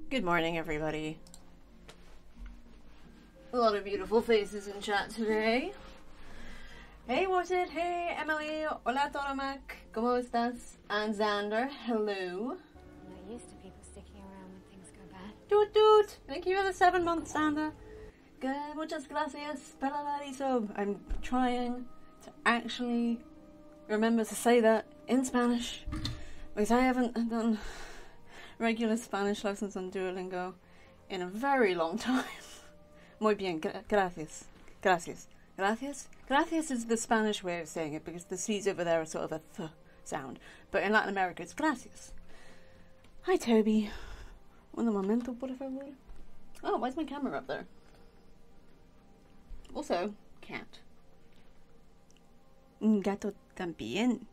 Good morning, everybody. A lot of beautiful faces in chat today. Hey, what's it? Hey, Emily. Hola, Toramak. ¿Cómo estás? And Xander. Hello. I'm not used to people sticking around when things go bad. Toot toot. Thank you for the 7 months, Xander. Good. Muchas gracias. I'm trying to actually remember to say that in Spanish, because I haven't done regular Spanish lessons on Duolingo in a very long time. Muy bien, gracias. Gracias. Gracias? Gracias is the Spanish way of saying it, because the C's over there are sort of a th sound. But in Latin America, it's gracias. Hi, Toby. Un momento, por favor. Oh, why's my camera up there? Also, cat. Un gato también.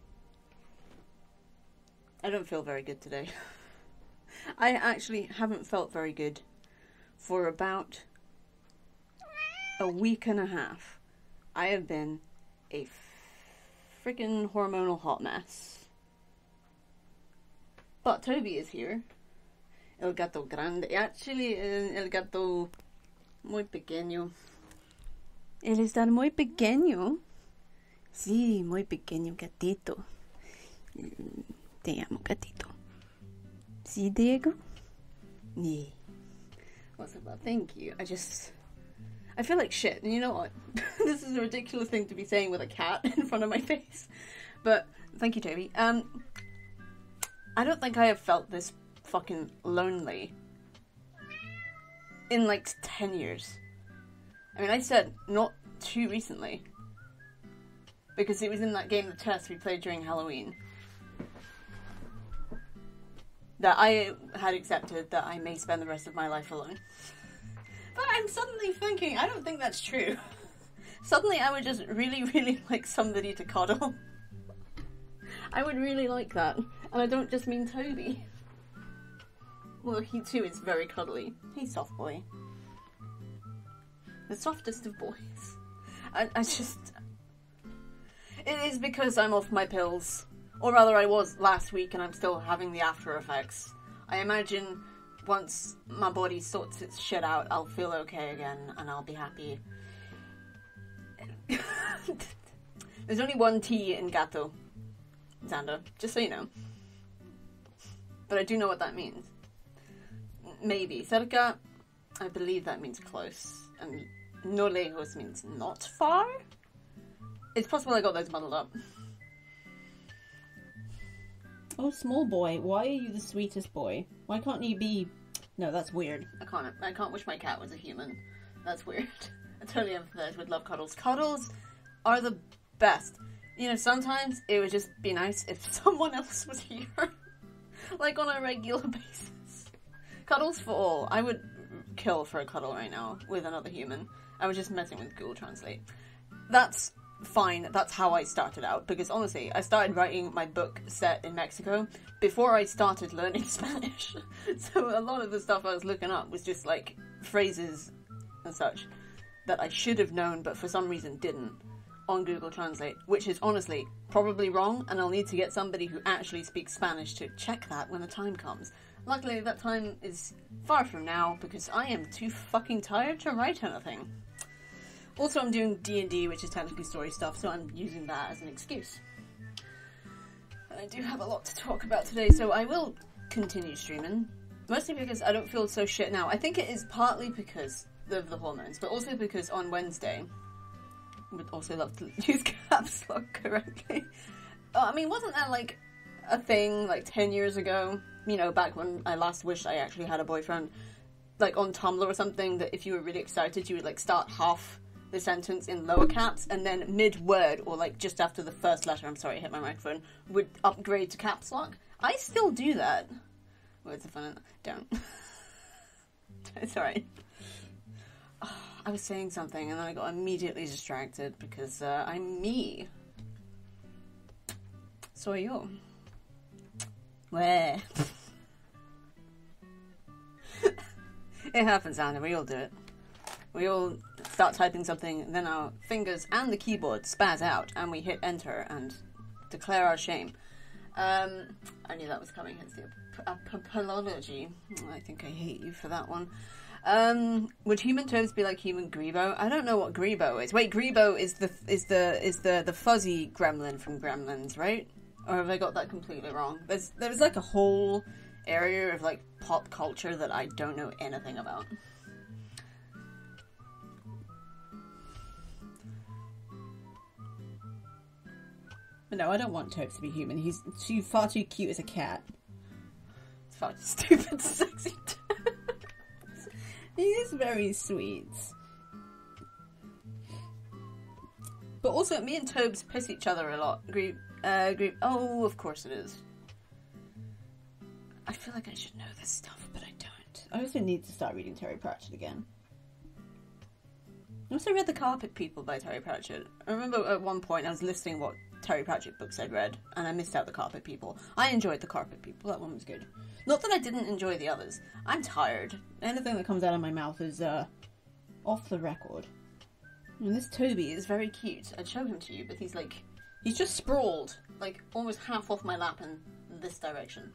I don't feel very good today. I actually haven't felt very good for about a week and a half. I have been a freaking hormonal hot mess. But Toby is here. El gato grande. Actually, el gato muy pequeño. Él está muy pequeño. Sí, muy pequeño gatito. Te amo, gatito. Sí, Diego? Yeah. What's up, love? Thank you. I feel like shit. And you know what? This is a ridiculous thing to be saying with a cat in front of my face. But, thank you, Toby. I don't think I have felt this fucking lonely in like 10 years. I mean, I said not too recently. Because it was in that game of chess we played during Halloween. That I had accepted that I may spend the rest of my life alone. But I'm suddenly thinking, I don't think that's true. Suddenly I would just really, really like somebody to cuddle. I would really like that. And I don't just mean Toby. Well, he too is very cuddly. He's soft boy. The softest of boys. I just... It is because I'm off my pills. Or rather, I was last week and I'm still having the after effects. I imagine once my body sorts its shit out, I'll feel okay again and I'll be happy. There's only one T in gato, Xander, just so you know. But I do know what that means. Maybe. Cerca, I believe that means close. And no lejos means not far? It's possible I got those muddled up. Oh, small boy, why are you the sweetest boy? Why can't you be... No, that's weird. I can't wish my cat was a human. That's weird. I totally empathize with love cuddles. Cuddles are the best. You know, sometimes it would just be nice if someone else was here. Like on a regular basis. Cuddles for all. I would kill for a cuddle right now with another human. I was just messing with Google Translate. That's fine, that's how I started out, because honestly, I started writing my book set in Mexico before I started learning Spanish. So a lot of the stuff I was looking up was just like phrases and such that I should have known but for some reason didn't on Google Translate, which is honestly probably wrong, and I'll need to get somebody who actually speaks Spanish to check that when the time comes. Luckily that time is far from now because I am too fucking tired to write anything. Also, I'm doing D&D, which is technically story stuff, so I'm using that as an excuse. And I do have a lot to talk about today, so I will continue streaming. Mostly because I don't feel so shit now. I think it is partly because of the hormones, but also because on Wednesday, I would also love to use caps lock correctly. I mean, wasn't that like a thing like 10 years ago? You know, back when I last wished I actually had a boyfriend, like on Tumblr or something, that if you were really excited, you would like start half the sentence in lower caps, and then mid-word, or like just after the first letter, I'm sorry, I hit my microphone, would upgrade to caps lock. I still do that. Words are fun. Don't. It's alright. Oh, I was saying something, and then I got immediately distracted, because I'm me. Soy yo. Where? It happens, Anna. We all do it. We all start typing something, and then our fingers and the keyboard spaz out, and we hit enter and declare our shame. I knew that was coming, hence the Apology. I think I hate you for that one. Would human Toads be like human Grebo? I don't know what Grebo is. Wait, Grebo is the fuzzy gremlin from Gremlins, right? Or have I got that completely wrong? There's like a whole area of like pop culture that I don't know anything about. But no, I don't want Toads to be human. He's far too cute as a cat. It's far too stupid, sexy. He is very sweet. But also, me and Tobes piss each other a lot. Oh, of course it is. I feel like I should know this stuff, but I don't. I also need to start reading Terry Pratchett again. I also read The Carpet People by Terry Pratchett. I remember at one point I was listing what Terry Pratchett books I'd read, and I missed out The Carpet People. I enjoyed The Carpet People. That one was good. Not that I didn't enjoy the others. I'm tired. Anything that comes out of my mouth is, off the record. And this Toby is very cute. I'd show him to you, but he's just sprawled, like, almost half off my lap in this direction.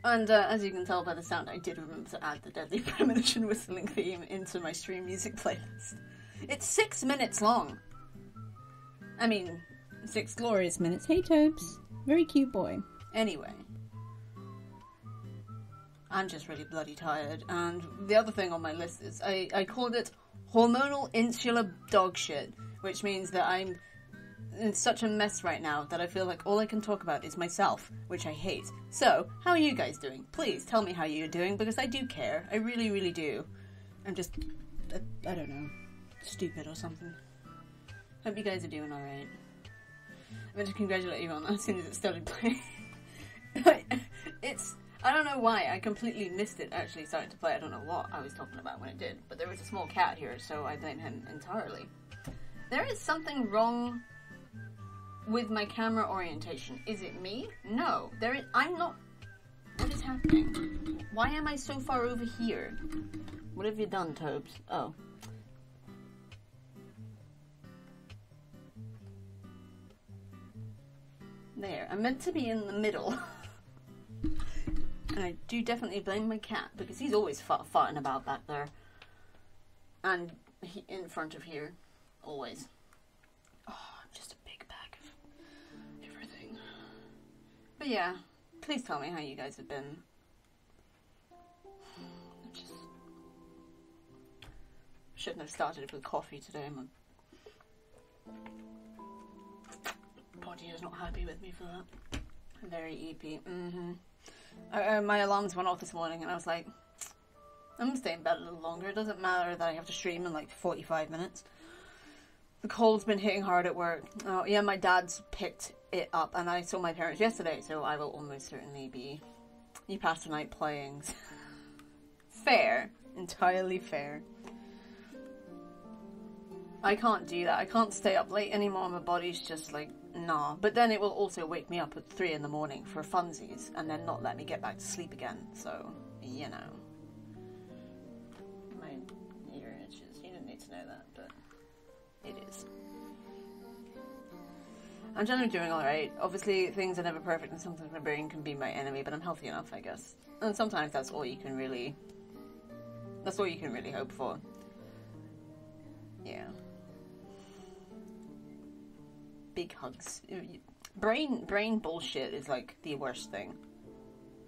And, as you can tell by the sound, I did remember to add the Deadly Premonition whistling theme into my stream music playlist. It's 6 minutes long. I mean, 6 glorious minutes. Hey, Tobes. Very cute boy. Anyway. I'm just really bloody tired. And the other thing on my list is, I called it hormonal insular dog shit, which means that I'm in such a mess right now that I feel like all I can talk about is myself, which I hate. So, how are you guys doing? Please tell me how you're doing, because I do care. I really, really do. I'm just, I don't know, stupid or something. Hope you guys are doing alright. I meant to congratulate you on that as soon as it started playing. I don't know why, I completely missed it actually starting to play. I don't know what I was talking about when it did, but there was a small cat here, so I blame him entirely. There is something wrong with my camera orientation. Is it me? No. I'm not... What is happening? Why am I so far over here? What have you done, Tobes? Oh. There. I'm meant to be in the middle. And I do definitely blame my cat, because he's always farting about back there. And in front of here. Always. Oh, I'm just a big bag of everything. But yeah, please tell me how you guys have been. I just shouldn't have started with coffee today. My body is not happy with me for that. I'm very EP. My alarms went off this morning and I was like, I'm gonna stay in bed a little longer. It doesn't matter that I have to stream in like 45 minutes. The cold's been hitting hard at work. Oh yeah, my dad's picked it up and I saw my parents yesterday, so I will almost certainly be... You passed the night playing. Fair. Entirely fair. I can't do that. I can't stay up late anymore. My body's just like, nah. But then it will also wake me up at 3 in the morning for funsies and then not let me get back to sleep again. So, you know. My ear itches. You didn't need to know that, but it is. I'm generally doing alright. Obviously, things are never perfect and sometimes my brain can be my enemy, but I'm healthy enough, I guess. And sometimes that's all you can really... That's all you can really hope for. Yeah. Big hugs. Brain bullshit is like the worst thing.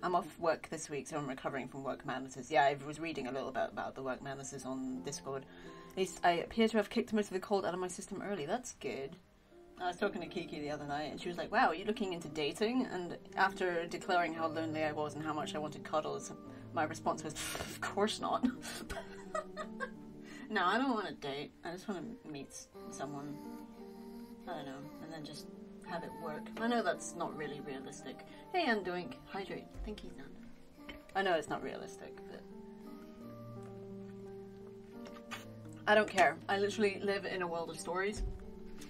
I'm off work this week, so I'm recovering from work madnesses. Yeah, I was reading a little bit about the work madnesses on Discord. At least I appear to have kicked most of the cold out of my system early. That's good. I was talking to Kiki the other night, and she was like, wow, are you looking into dating? And after declaring how lonely I was and how much I wanted cuddles, my response was, of course not. No, I don't want to date. I just want to meet someone. I don't know. And then just have it work. I know that's not really realistic. Hey, Undoink. Hydrate. Thank you, Nan. I know it's not realistic, but... I don't care. I literally live in a world of stories.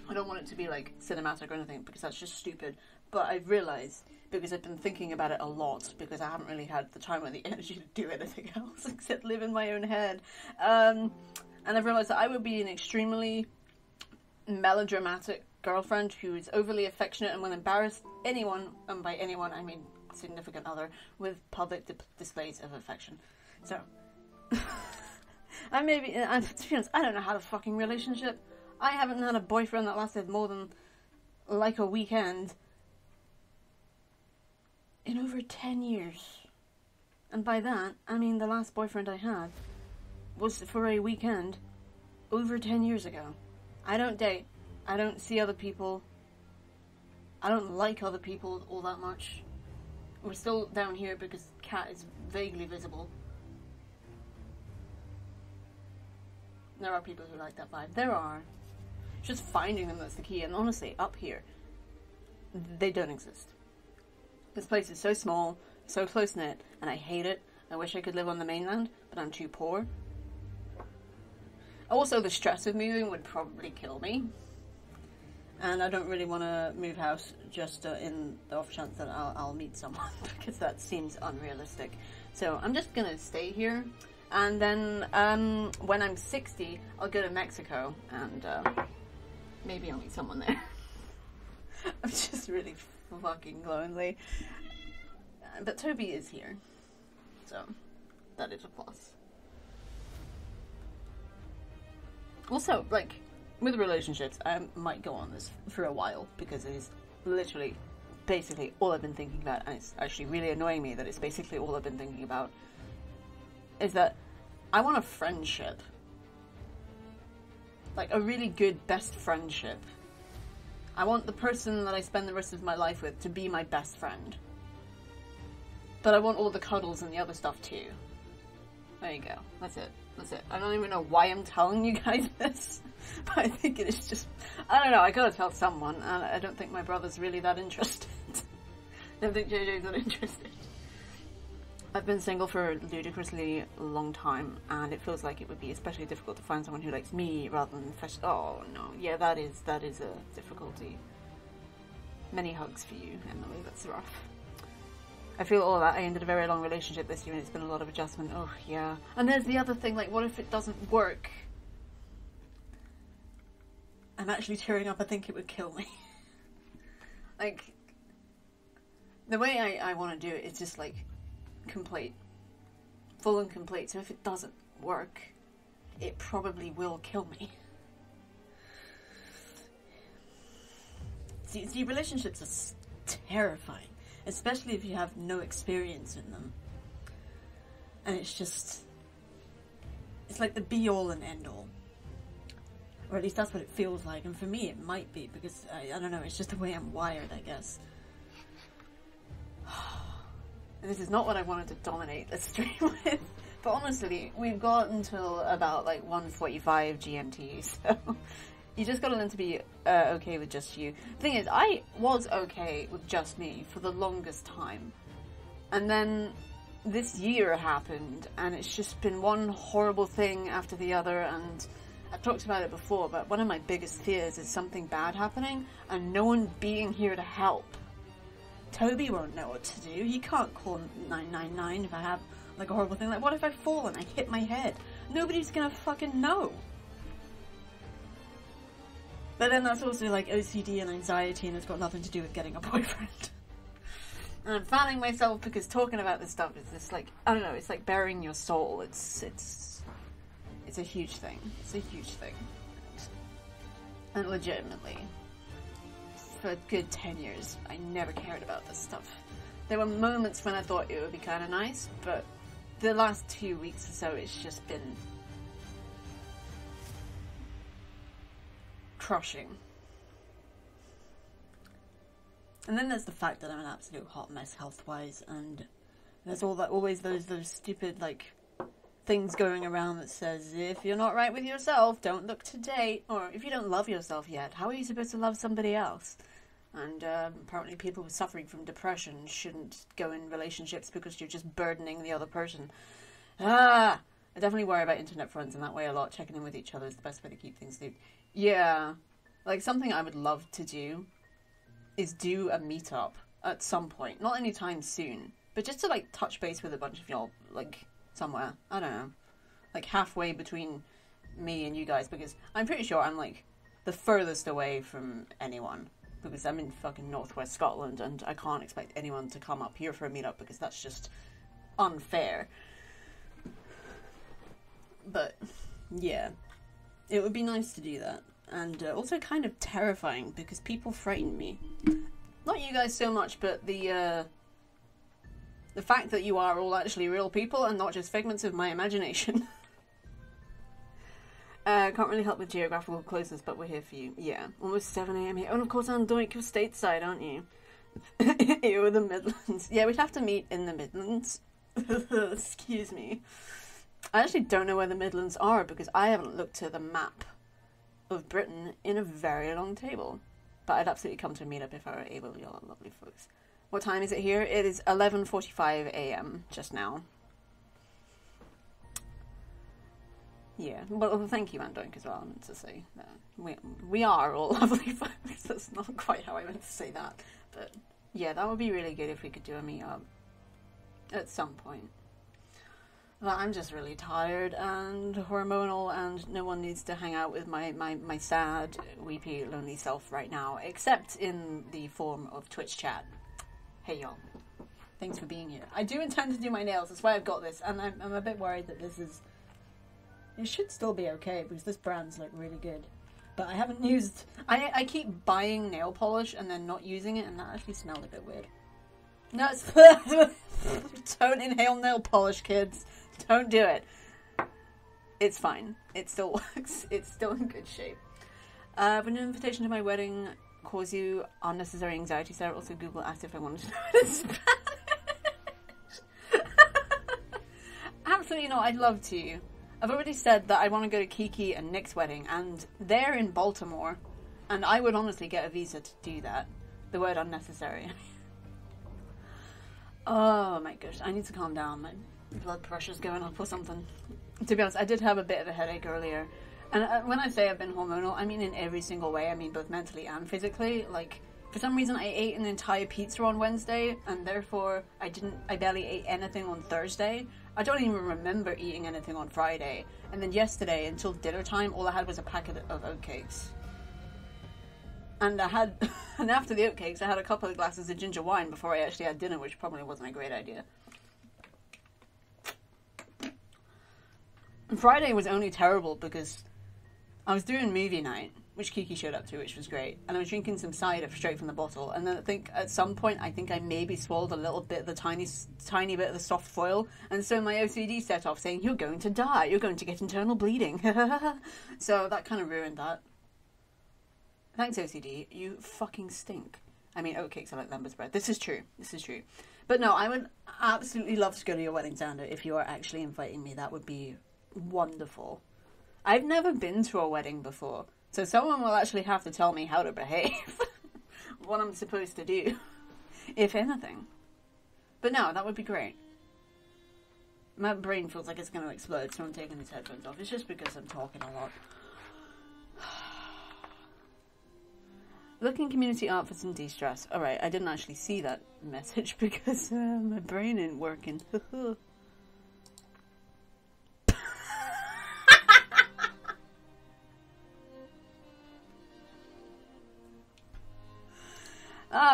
I don't want it to be, like, cinematic or anything, because that's just stupid. But I've realised, because I've been thinking about it a lot, because I haven't really had the time or the energy to do anything else except live in my own head. And I've realised that I would be an extremely melodramatic girlfriend who is overly affectionate and will embarrass anyone, and by anyone I mean significant other with public displays of affection. So, to be honest, I don't know how to fucking relationship. I haven't had a boyfriend that lasted more than like a weekend in over 10 years. And by that, I mean the last boyfriend I had was for a weekend over 10 years ago. I don't date. I don't see other people. I don't like other people all that much. We're still down here because Cat is vaguely visible. There are people who like that vibe. There are. Just finding them that's the key. And honestly, up here, they don't exist. This place is so small, so close-knit, and I hate it. I wish I could live on the mainland, but I'm too poor. Also, the stress of moving would probably kill me. And I don't really want to move house just in the off chance that I'll meet someone, because that seems unrealistic. So I'm just going to stay here. And then when I'm 60, I'll go to Mexico, and maybe I'll meet someone there. I'm just really fucking lonely. But Toby is here, so that is a plus. Also, like, with relationships, I might go on this for a while, because it is literally, basically, all I've been thinking about, and it's actually really annoying me that it's basically all I've been thinking about, is that I want a friendship. Like, a really good best friendship. I want the person that I spend the rest of my life with to be my best friend. But I want all the cuddles and the other stuff too. There you go. That's it. That's it. I don't even know why I'm telling you guys this. But I think it is just... I don't know, I gotta tell someone. And I don't think my brother's really that interested. I don't think JJ's that interested. I've been single for a ludicrously long time, and it feels like it would be especially difficult to find someone who likes me rather than oh no, yeah, that is a difficulty. Many hugs for you, Emily, that's rough. I feel all that. I ended a very long relationship this year and it's been a lot of adjustment. Oh yeah. And there's the other thing, like, what if it doesn't work? I'm actually tearing up. I think it would kill me. Like, the way I want to do it is just like complete, full and complete. So if it doesn't work, it probably will kill me. See, relationships are terrifying, especially if you have no experience in them. And it's like the be-all and end-all. Or at least that's what it feels like. And for me, it might be, because, I don't know, it's just the way I'm wired, I guess. And this is not what I wanted to dominate the stream with. But honestly, we've got until about, like, 1:45 GMT, so... You just gotta learn to be okay with just you. The thing is, I was okay with just me for the longest time. And then this year happened, and it's just been one horrible thing after the other, and I've talked about it before, but one of my biggest fears is something bad happening, and no one being here to help. Toby won't know what to do. He can't call 999 if I have, like, a horrible thing. Like, what if I fall and I hit my head? Nobody's gonna fucking know. But then that's also like OCD and anxiety, and it's got nothing to do with getting a boyfriend. And I'm fanning myself because talking about this stuff is just like, I don't know, it's like burying your soul. It's a huge thing. It's a huge thing. And legitimately, for a good 10 years, I never cared about this stuff. There were moments when I thought it would be kind of nice, but the last 2 weeks or so, it's just been crushing. And then there's the fact that I'm an absolute hot mess health-wise, and there's always those stupid, like, things going around that says, if you're not right with yourself, don't look to date, or if you don't love yourself yet, how are you supposed to love somebody else? And apparently people suffering from depression shouldn't go in relationships because you're just burdening the other person. I definitely worry about internet friends in that way a lot. Checking in with each other is the best way to keep things loose. Yeah, like, something I would love to do is do a meetup at some point. Not anytime soon, but just to, like, touch base with a bunch of y'all, like, somewhere. I don't know. Like, halfway between me and you guys, because I'm pretty sure I'm, like, the furthest away from anyone. because I'm in fucking northwest Scotland and I can't expect anyone to come up here for a meetup because that's just unfair. But yeah, it would be nice to do that, and also kind of terrifying because people frighten me. Not you guys so much, but the fact that you are all actually real people and not just figments of my imagination. Can't really help with geographical closeness, but we're here for you. Yeah, almost 7 AM here. Oh, and of course, Doink, you're stateside, aren't you? You're the Midlands. Yeah, we'd have to meet in the Midlands. Excuse me. I actually don't know where the Midlands are because I haven't looked to the map of Britain in a very long table. But I'd absolutely come to a meetup if I were able, y'all lovely folks. What time is it here? It is 11:45 AM just now. Yeah, well, thank you, Andoink, as well. I meant to say that we are all lovely folks. That's not quite how I meant to say that. But yeah, that would be really good if we could do a meetup at some point. But I'm just really tired and hormonal, and no one needs to hang out with my sad, weepy, lonely self right now, except in the form of Twitch chat. Hey, y'all. Thanks for being here. I do intend to do my nails. That's why I've got this, and I'm a bit worried that this is... It should still be okay, because this brand's, like, really good. But I haven't used... I keep buying nail polish and then not using it, and that actually smelled a bit weird. No, it's... Don't inhale nail polish, kids. Don't do it. It's fine. It still works. It's still in good shape. When an invitation to my wedding cause you unnecessary anxiety, Sarah, also Google asked if I wanted to know it in Spanish. Absolutely not. I'd love to. I've already said that I want to go to Kiki and Nick's wedding, and they're in Baltimore, and I would honestly get a visa to do that. The word unnecessary. Oh my gosh, I need to calm down. My blood pressure's going up or something. To be honest, I did have a bit of a headache earlier. And when I say I've been hormonal, I mean in every single way. I mean both mentally and physically. Like, for some reason I ate an entire pizza on Wednesday, and therefore I barely ate anything on Thursday. I don't even remember eating anything on Friday. And then yesterday, until dinner time, all I had was a packet of oatcakes. And and after the oatcakes, I had a couple of glasses of ginger wine before I actually had dinner, which probably wasn't a great idea. And Friday was only terrible because I was doing movie night, which Kiki showed up to, which was great, and I was drinking some cider straight from the bottle, and then I think at some point I maybe swallowed a little bit of the tiny bit of the soft foil, and so my OCD set off saying, "You're going to die, you're going to get internal bleeding." So that kind of ruined that. Thanks, OCD. You fucking stink. I mean, oatcakes are like Lambert's bread. This is true. This is true. But no, I would absolutely love to go to your wedding, Xander, if you are actually inviting me. That would be wonderful. I've never been to a wedding before, so someone will actually have to tell me how to behave. What I'm supposed to do, if anything. But no, that would be great. My brain feels like it's going to explode, so I'm taking these headphones off. It's just because I'm talking a lot. Looking community art for some de-stress. Alright, I didn't actually see that message because my brain ain't working.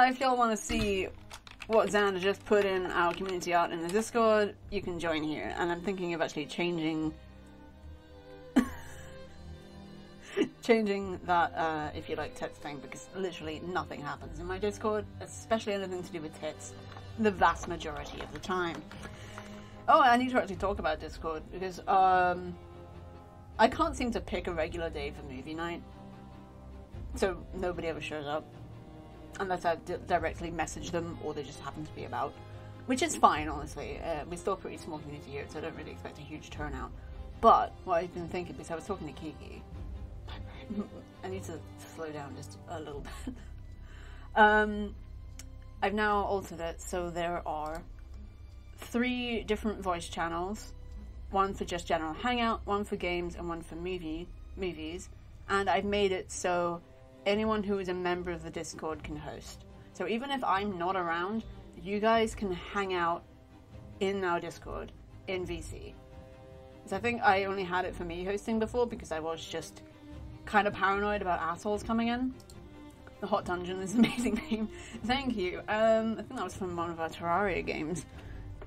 If y'all want to see what Xander just put in our community art in the Discord, you can join here. And I'm thinking of actually changing that, if you like, tits thing, because literally nothing happens in my Discord, especially anything to do with tits, the vast majority of the time. Oh, I need to actually talk about Discord, because, I can't seem to pick a regular day for movie night, so nobody ever shows up, unless I directly message them, or they just happen to be about, which is fine, honestly. We're still a pretty small community here, so I don't really expect a huge turnout. But what I've been thinking, because I was talking to Kiki, I need to slow down just a little bit. I've now altered it, so there are 3 different voice channels. One for just general hangout, one for games, and one for movies. And I've made it so anyone who is a member of the Discord can host. So even if I'm not around, you guys can hang out in our Discord in VC. So I think I only had it for me hosting before because I was just kind of paranoid about assholes coming in. The Hot Dungeon is an amazing name. Thank you. I think that was from one of our Terraria games.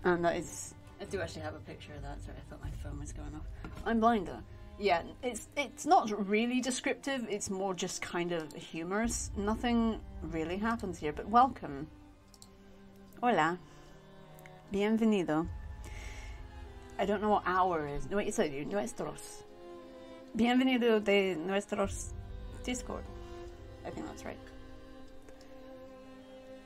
And that is... I do actually have a picture of that. Sorry, I thought my phone was going off. I'm blind though. Yeah, it's not really descriptive. It's more just kind of humorous. Nothing really happens here, but welcome. Hola. Bienvenido. I don't know what hour is. No, it's nuestros. Bienvenido de nuestros Discord. I think that's right.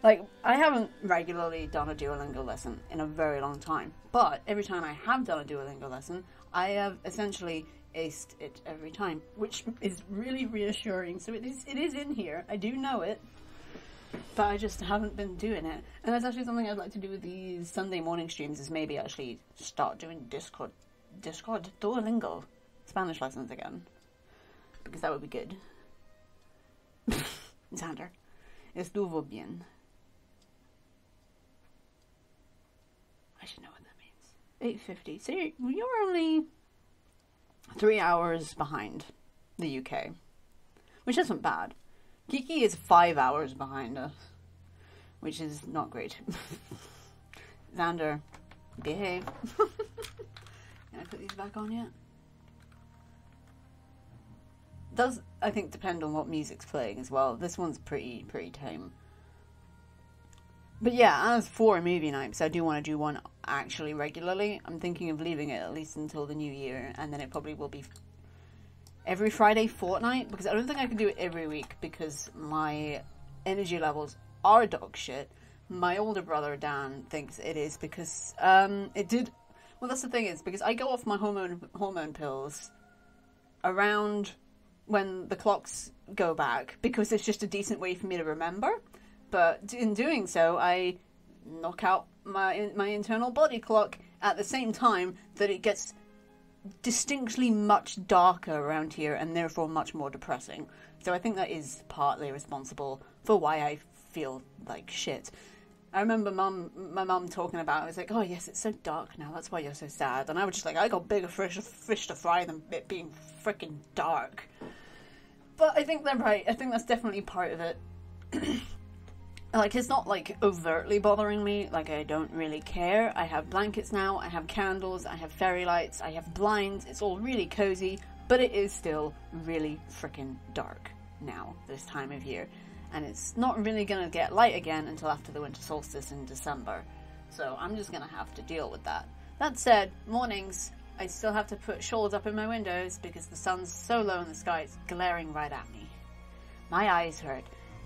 Like, I haven't regularly done a Duolingo lesson in a very long time, but every time I have done a Duolingo lesson, I have essentially aced it every time, which is really reassuring. So it is in here. I do know it, but I just haven't been doing it. And that's actually something I'd like to do with these Sunday morning streams, is maybe actually start doing Discord Duolingo Spanish lessons again, because that would be good. Xander, estuvo bien. I should know what that means. 8:50. So you're only 3 hours behind the UK, which isn't bad. Kiki is 5 hours behind us, which is not great. Xander, behave. Can I put these back on yet? Does, I think, depend on what music's playing as well. This one's pretty tame. But yeah, as for movie nights, I do want to do one actually regularly. I'm thinking of leaving it at least until the new year, and then it probably will be every Friday fortnight, because I don't think I can do it every week because my energy levels are dog shit. My older brother Dan thinks it is because it did. Well, that's the thing, is because I go off my hormone pills around when the clocks go back, because it's just a decent way for me to remember. But in doing so, I knock out my internal body clock at the same time that it gets distinctly much darker around here, and therefore much more depressing. So I think that is partly responsible for why I feel like shit. I remember my mum talking about it. I was like, oh yes, it's so dark now, that's why you're so sad. And I was just like, I got bigger fish to fry than it being freaking dark. But I think they're right. I think that's definitely part of it. Like, it's not, like, overtly bothering me. Like, I don't really care. I have blankets now, I have candles, I have fairy lights, I have blinds. It's all really cozy, but it is still really freaking dark now, this time of year. And it's not really gonna get light again until after the winter solstice in December. So I'm just gonna have to deal with that. That said, mornings, I still have to put shawls up in my windows because the sun's so low in the sky, it's glaring right at me. My eyes hurt.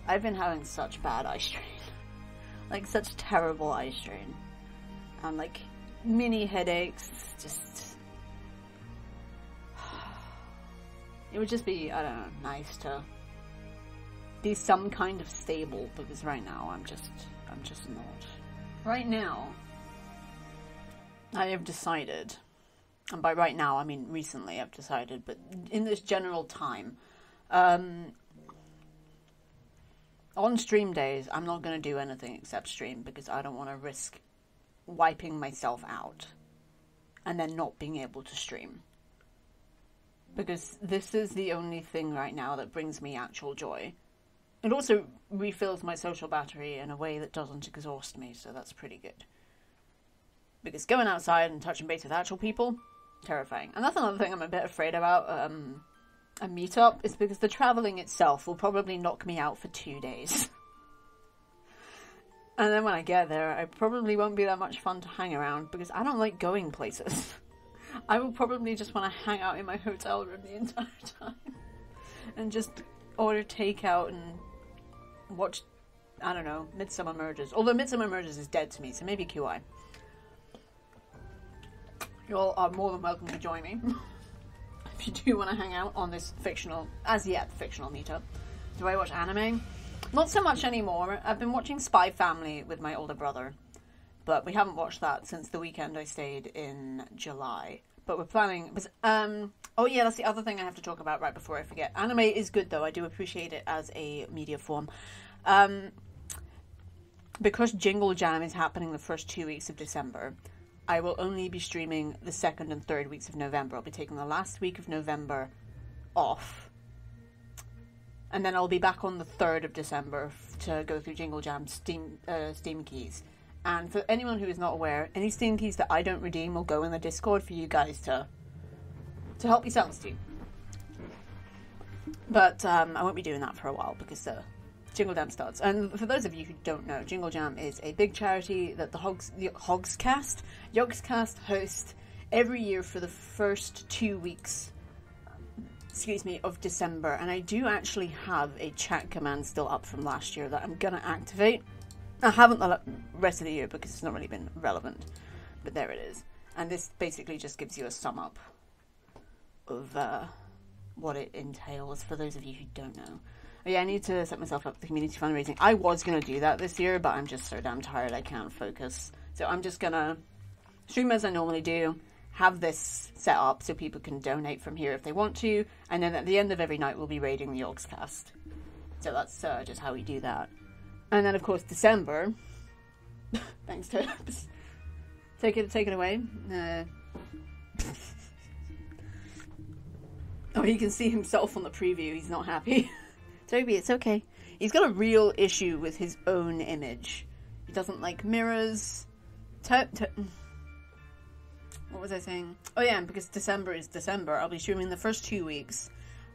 I've been having such bad eye strain. Like, such terrible eye strain. And, like, mini headaches. Just... It would just be, I don't know, nice to be some kind of stable, because right now I'm just not. Right now, I have decided, and by right now I mean recently I've decided, but in this general time, on stream days, I'm not going to do anything except stream, because I don't want to risk wiping myself out and then not being able to stream. Because this is the only thing right now that brings me actual joy. It also refills my social battery in a way that doesn't exhaust me, so that's pretty good. Because going outside and touching base with actual people, terrifying. And that's another thing I'm a bit afraid about, a meetup, is because the travelling itself will probably knock me out for 2 days. And then when I get there, I probably won't be that much fun to hang around, because I don't like going places. I will probably just want to hang out in my hotel room the entire time. And just order takeout and watch, I don't know, Midsummer Murders. Although Midsummer Murders is dead to me, so maybe QI. You all are more than welcome to join me. If you do want to hang out on this fictional, as yet, fictional meetup. Do I watch anime? Not so much anymore. I've been watching Spy Family with my older brother. But we haven't watched that since the weekend I stayed in July. But we're planning... oh yeah, that's the other thing I have to talk about right before I forget. Anime is good though. I do appreciate it as a media form. Because Jingle Jam is happening the first 2 weeks of December, I will only be streaming the 2nd and 3rd weeks of November. I'll be taking the last week of November off. And then I'll be back on the 3rd of December to go through Jingle Jam Steam keys. And for anyone who is not aware, any Steam keys that I don't redeem will go in the Discord for you guys to help me sell Steam. But I won't be doing that for a while because Jingle Jam starts. And for those of you who don't know, Jingle Jam is a big charity that the Yogscast host every year for the first 2 weeks of December. And I do actually have a chat command still up from last year that I'm going to activate. I haven't the rest of the year because it's not really been relevant. But there it is. And this basically just gives you a sum up of what it entails for those of you who don't know. But yeah, I need to set myself up with the community fundraising. I was going to do that this year, but I'm just so damn tired I can't focus. So I'm just going to stream as I normally do, have this set up so people can donate from here if they want to, and then at the end of every night we'll be raiding the Yogscast. So that's just how we do that. And then of course December, thanks Tobes, take it away. Oh, he can see himself on the preview, he's not happy. Toby, it's okay. He's got a real issue with his own image. He doesn't like mirrors. What was I saying? Oh yeah, because December is December. I'll be streaming the first 2 weeks.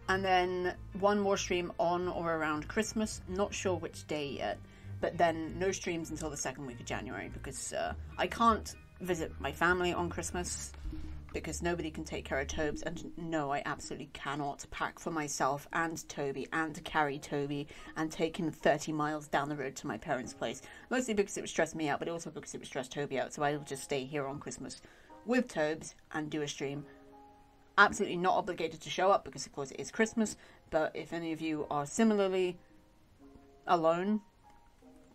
And then one more stream on or around Christmas. Not sure which day yet. But then no streams until the 2nd week of January. Because I can't visit my family on Christmas. Because nobody can take care of Tobes. And no, I absolutely cannot pack for myself and Toby and carry Toby and take him 30 miles down the road to my parents' place. Mostly because it would stress me out, but also because it would stress Toby out. So I'll just stay here on Christmas with Tobes and do a stream. Absolutely not obligated to show up because of course it is Christmas. But if any of you are similarly alone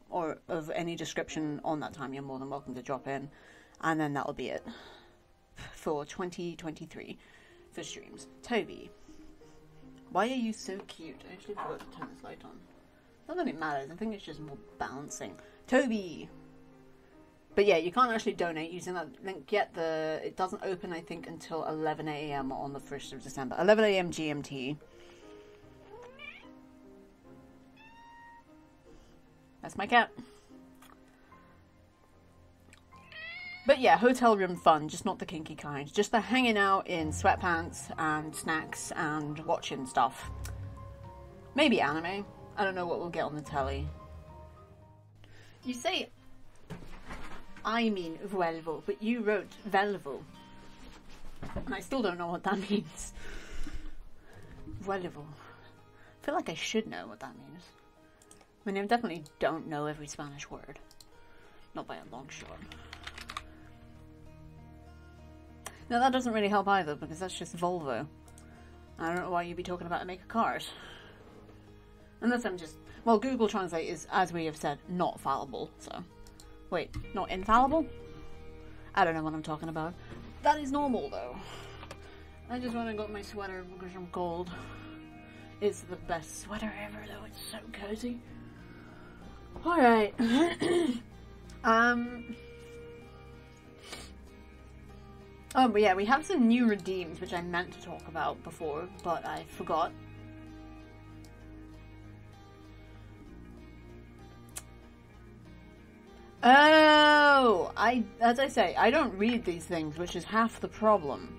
or of any description on that time, you're more than welcome to drop in. And then that'll be it for 2023 for streams. Toby, why are you so cute? I actually forgot to turn this light on. Not that it matters, I think it's just more balancing. Toby! But yeah, you can't actually donate using that link yet. It doesn't open, I think, until 11 AM on the 1st of December. 11 AM GMT. That's my cat. But yeah, hotel room fun, just not the kinky kind. Just the hanging out in sweatpants and snacks and watching stuff. Maybe anime. I don't know what we'll get on the telly. You say, I mean Vuelvo, but you wrote Velvo. And I still don't know what that means. Vuelvo. I feel like I should know what that means. I mean, I definitely don't know every Spanish word. Not by a long shot. No, that doesn't really help either, because that's just Volvo. I don't know why you'd be talking about a make of cars. Unless I'm just... Well, Google Translate is, as we have said, not fallible, so... Wait, not infallible? I don't know what I'm talking about. That is normal, though. I just went and got my sweater because I'm cold. It's the best sweater ever, though. It's so cozy. Alright. Oh, but yeah, we have some new redeems, which I meant to talk about before, but I forgot. Oh! As I say, I don't read these things, which is half the problem.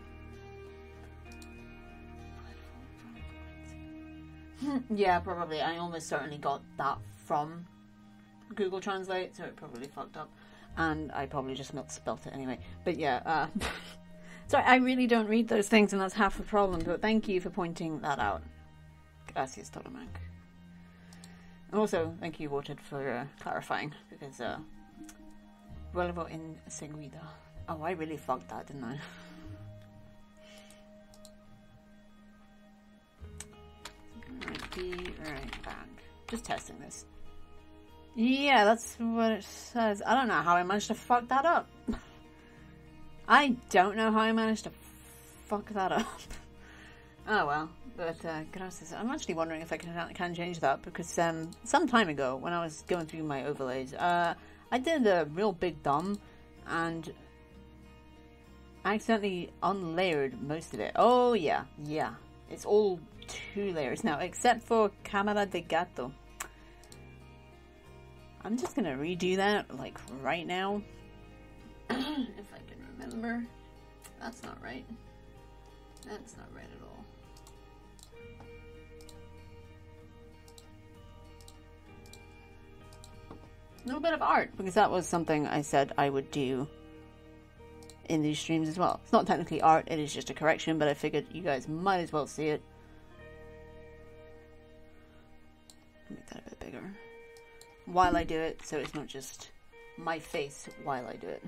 Yeah, probably. I almost certainly got that from Google Translate, so it probably fucked up. And I probably just spelt it anyway. But yeah, sorry, I really don't read those things, and that's half the problem, but thank you for pointing that out. Gracias, Tolomank. And also, thank you, Watered, for clarifying, because, Vuelvo enseguida. Oh, I really fucked that, didn't I? Might be right back. Just testing this. Yeah, that's what it says. I don't know how I managed to fuck that up. I don't know how I managed to fuck that up. Oh well, but gracias. I'm actually wondering if I can change that, because some time ago, when I was going through my overlays, I did a real big dumb, and I accidentally unlayered most of it. Oh yeah, It's all 2 layers now, except for Camera de Gato. I'm just gonna redo that, like, right now. If I can remember. That's not right. That's not right at all. A little bit of art, because that was something I said I would do in these streams as well. It's not technically art, it is just a correction, but I figured you guys might as well see it. Make that a bit bigger. While I do it, so it's not just my face while I do it.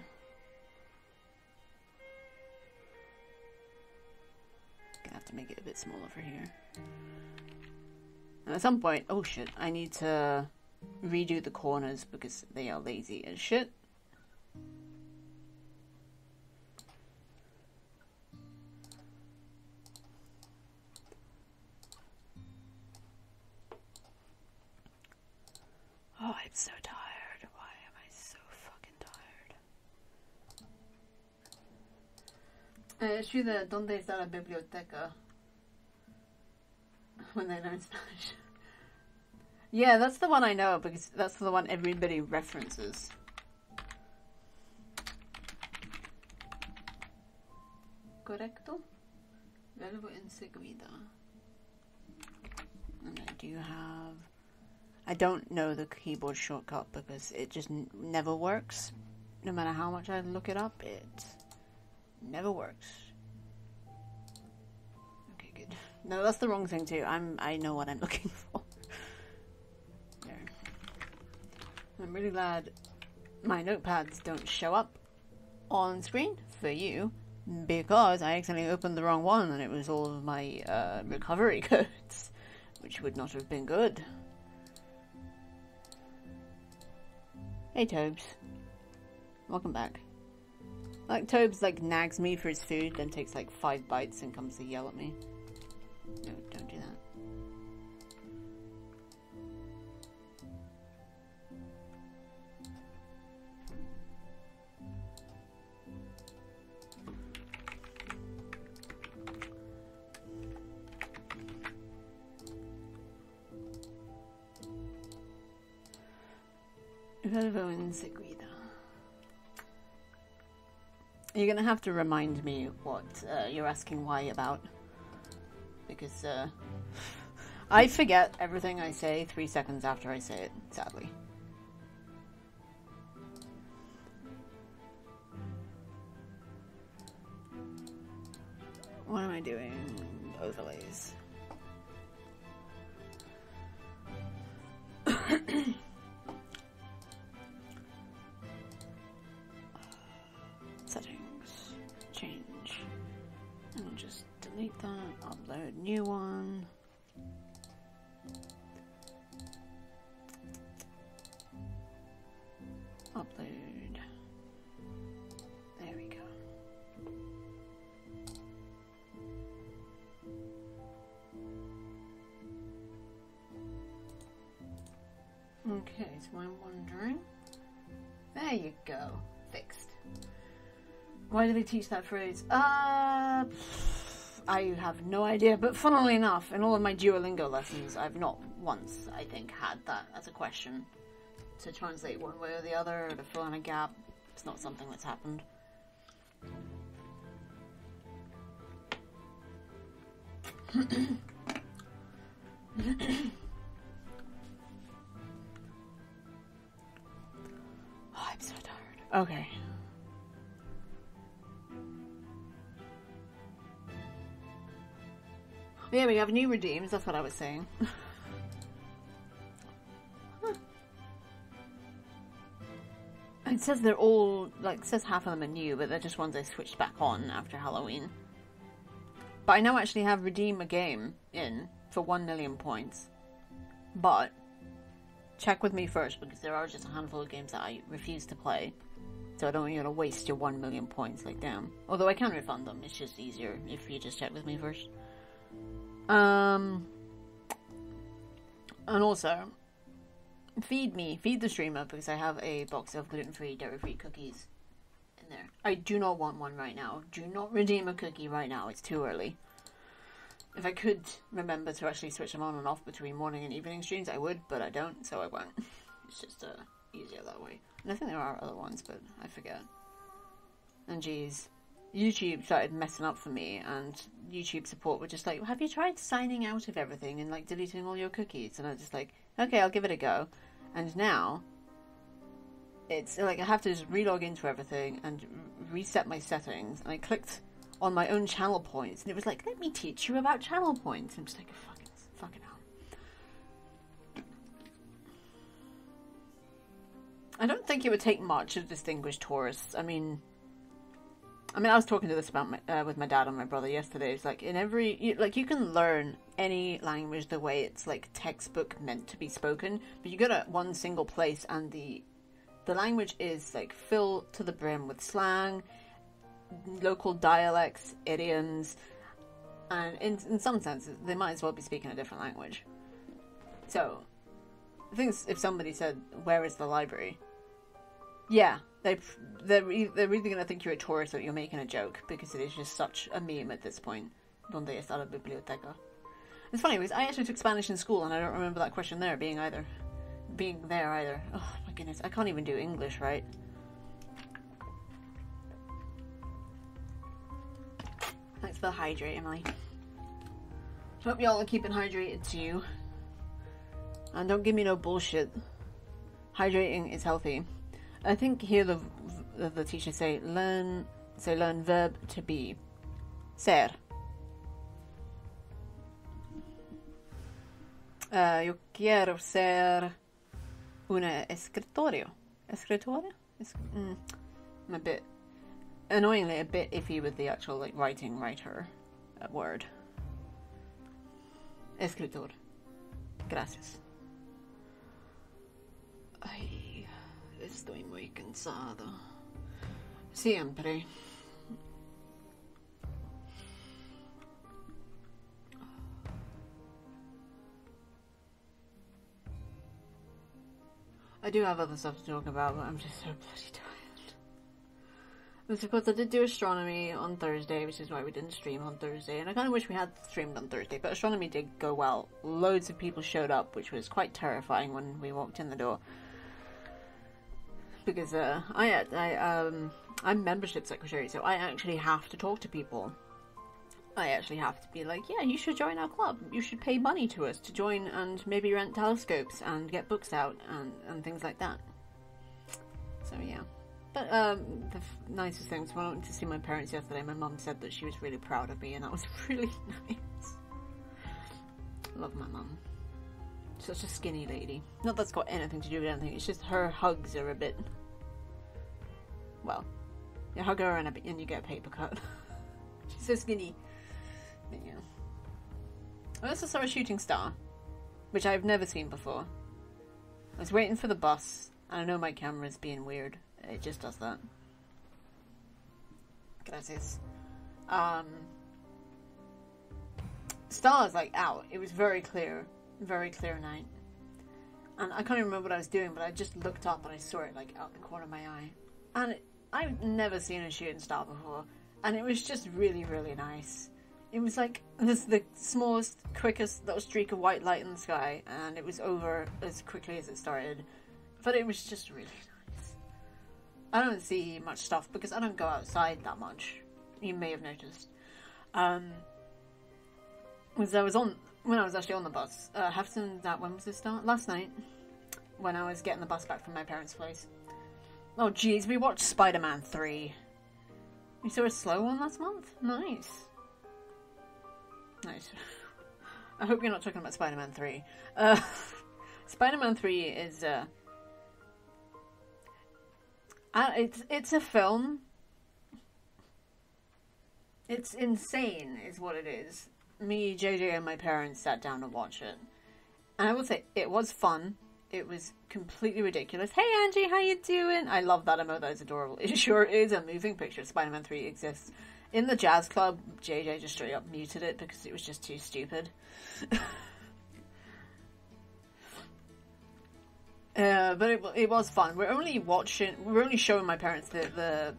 Gonna have to make it a bit smaller for here. And at some point, oh shit, I need to redo the corners because they are lazy as shit. Oh, I'm so tired. Why am I so fucking tired? It's true that ¿Dónde está la biblioteca? When they learn Spanish. Yeah, that's the one I know, because that's the one everybody references. Correcto? Verbo enseguida. And I do have... I don't know the keyboard shortcut because it just never works. No matter how much I look it up, it never works. Okay, good. No, that's the wrong thing too. I know what I'm looking for. There. I'm really glad my notepads don't show up on screen for you because I accidentally opened the wrong one and it was all of my recovery codes, which would not have been good. Hey Tobes, welcome back. Like Tobes like nags me for his food, then takes like 5 bites and comes to yell at me. No, don't do that. Verbo enseguida. You're gonna have to remind me what you're asking why about, because I forget everything I say 3 seconds after I say it, sadly. What am I doing? Overlays. Settings. Change. And I'll just delete that. Upload new one. Upload. There we go. Okay, so I'm wondering. There you go. Fixed. Why do they teach that phrase? I have no idea, but funnily enough, in all of my Duolingo lessons, I've not once, I think, had that as a question to translate one way or the other, or to fill in a gap. It's not something that's happened. Oh, I'm so tired. Okay. Yeah, we have new redeems, that's what I was saying. Huh. It says they're all, like, it says half of them are new, but they're just ones I switched back on after Halloween. But I now actually have redeem a game in for 1 million points. But check with me first, because there are just a handful of games that I refuse to play. So I don't want you to waste your 1 million points, like, damn. Although I can refund them, it's just easier if you just check with me first. And also, feed the streamer, because I have a box of gluten-free, dairy-free cookies in there. I do not want one right now. Do not redeem a cookie right now, it's too early. If I could remember to actually switch them on and off between morning and evening streams, I would, but I don't, so I won't. It's just easier that way. And I think there are other ones, but I forget. And geez, YouTube started messing up for me, and YouTube support were just like, have you tried signing out of everything and like deleting all your cookies? And I was just like, okay, I'll give it a go. And now it's like I have to just re-log into everything and reset my settings. And I clicked on my own channel points, and it was like, let me teach you about channel points. I'm just like, fucking hell. I don't think it would take much to distinguish tourists. I mean, I was talking to this about with my dad and my brother yesterday. It's like, in every, you can learn any language the way it's like textbook meant to be spoken, but you go to one single place and the language is like filled to the brim with slang, local dialects, idioms, and in some senses they might as well be speaking a different language. So I think if somebody said, where is the library? Yeah, they're either going to think you're a tourist or you're making a joke, because it is just such a meme at this point. Donde está la biblioteca? It's funny because I actually took Spanish in school, and I don't remember that question there being there either. Oh my goodness, I can't even do English right. Thanks for the hydrate, Emily. Hope y'all are keeping hydrated too. And don't give me no bullshit. Hydrating is healthy. I think here the teachers say learn verb to be. Ser. Yo quiero ser una escritorio. Escritorio? I'm a bit, annoyingly, a bit iffy with the actual like writer word. Escritor. Gracias. Ay, estoy muy cansado. Siempre. I do have other stuff to talk about, but I'm just so bloody tired. But of course I did do astronomy on Thursday, which is why we didn't stream on Thursday, and I kind of wish we had streamed on Thursday, but astronomy did go well. Loads of people showed up, which was quite terrifying when we walked in the door. Because I'm membership secretary, so I actually have to talk to people. I actually have to be like, yeah, you should join our club. You should pay money to us to join and maybe rent telescopes and get books out and things like that. So yeah. But the nicest thing was when I went to see my parents yesterday, my mum said that she was really proud of me, and that was really nice. Love my mum. Such a skinny lady. Not that's got anything to do with anything, it's just her hugs are a bit... Well, you hug her and you get a paper cut. She's so skinny. But yeah. I also saw a shooting star, which I've never seen before. I was waiting for the bus, and I know my camera's being weird. It just does that. Gracias. Stars like out. It was very clear night. And I can't even remember what I was doing, but I just looked up and I saw it like out the corner of my eye. And I've never seen a shooting star before, and it was just really, really nice. It was like the smallest, quickest little streak of white light in the sky, and it was over as quickly as it started. But it was just really nice. I don't see much stuff because I don't go outside that much. You may have noticed. When I was actually on the bus, when was it start? Last night, when I was getting the bus back from my parents' place. Oh jeez, we watched Spider-Man 3. We saw a slow one last month? Nice. Nice. I hope you're not talking about Spider-Man 3. Spider-Man 3 is, it's a film. It's insane, is what it is. Me, JJ, and my parents sat down to watch it. And I will say, it was fun. It was completely ridiculous. Hey Angie, how you doing? I love that emote, that is adorable. It sure is a moving picture. Spider-Man 3 exists. In the jazz club, JJ just straight up muted it because it was just too stupid. But it was fun. We're only showing my parents the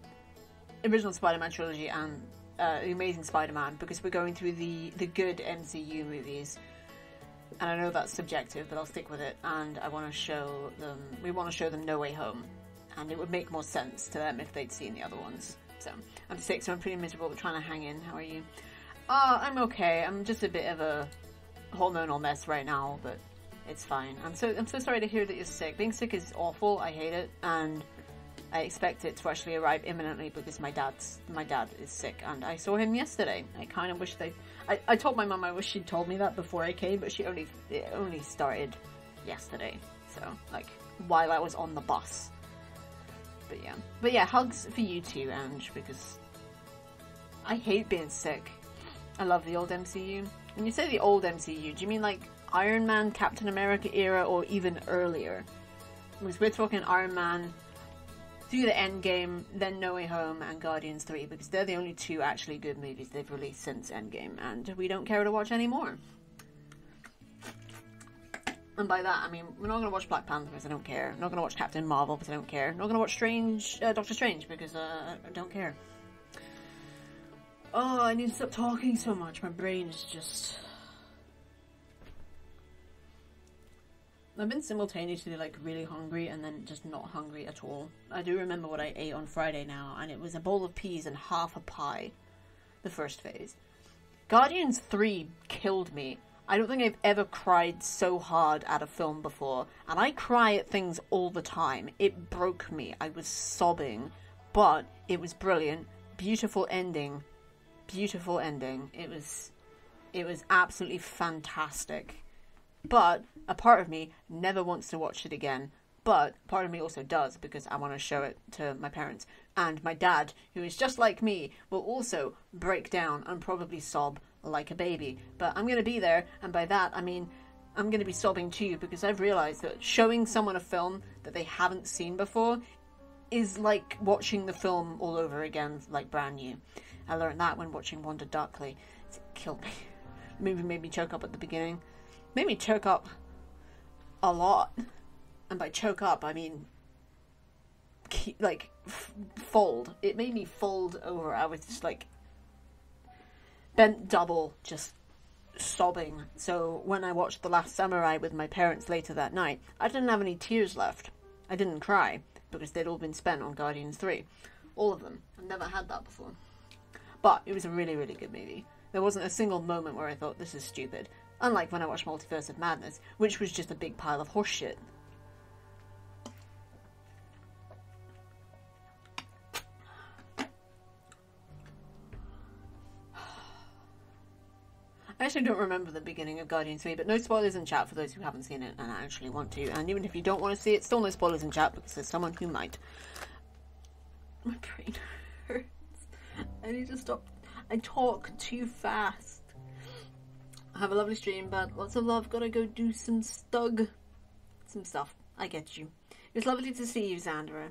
original Spider-Man trilogy and The Amazing Spider-Man, because we're going through the good MCU movies. And I know that's subjective, but I'll stick with it. And I want to show them... We want to show them No Way Home. And it would make more sense to them if they'd seen the other ones. So, I'm sick, so I'm pretty miserable, but trying to hang in. How are you? I'm okay. I'm just a bit of a hormonal mess right now, but it's fine. I'm so sorry to hear that you're sick. Being sick is awful. I hate it. And I expect it to actually arrive imminently because my dad is sick. And I saw him yesterday. I kind of wish I told my mum I wish she'd told me that before I came, but it only started yesterday. So, like, while I was on the bus. But yeah, hugs for you too, Ange, because I hate being sick. I love the old MCU. When you say the old MCU, do you mean like Iron Man, Captain America era, or even earlier? Because we're talking Iron Man through the Endgame, then No Way Home, and Guardians 3, because they're the only two actually good movies they've released since Endgame, and we don't care to watch any more. And by that, I mean, we're not going to watch Black Panther because I don't care. We're not going to watch Captain Marvel because I don't care. We're not going to watch Doctor Strange because I don't care. Oh, I need to stop talking so much. My brain is just... I've been simultaneously, like, really hungry and then just not hungry at all. I do remember what I ate on Friday now, and it was a bowl of peas and half a pie. The first phase. Guardians 3 killed me. I don't think I've ever cried so hard at a film before. And I cry at things all the time. It broke me. I was sobbing. But it was brilliant. Beautiful ending. Beautiful ending. It was absolutely fantastic. But a part of me never wants to watch it again. But part of me also does, because I want to show it to my parents. And my dad, who is just like me, will also break down and probably sob like a baby. But I'm going to be there, and by that I mean I'm going to be sobbing too, because I've realised that showing someone a film that they haven't seen before is like watching the film all over again, like brand new. I learned that when watching Wanda Darkly. It killed me. The movie made me choke up at the beginning. Made me choke up a lot. And by choke up, I mean like fold. It made me fold over. I was just like bent double, just sobbing. So when I watched The Last Samurai with my parents later that night, I didn't have any tears left. I didn't cry, because they'd all been spent on Guardians 3. All of them. I've never had that before. But it was a really, really good movie. There wasn't a single moment where I thought, this is stupid. Unlike when I watched Multiverse of Madness, which was just a big pile of horseshit. I actually don't remember the beginning of Guardians 3, but no spoilers in chat for those who haven't seen it and actually want to. And even if you don't want to see it, still no spoilers in chat because there's someone who might. My brain hurts. I need to stop. I talk too fast. Have a lovely stream, but lots of love. Gotta go do some stuff. I get you. It was lovely to see you, Xandra.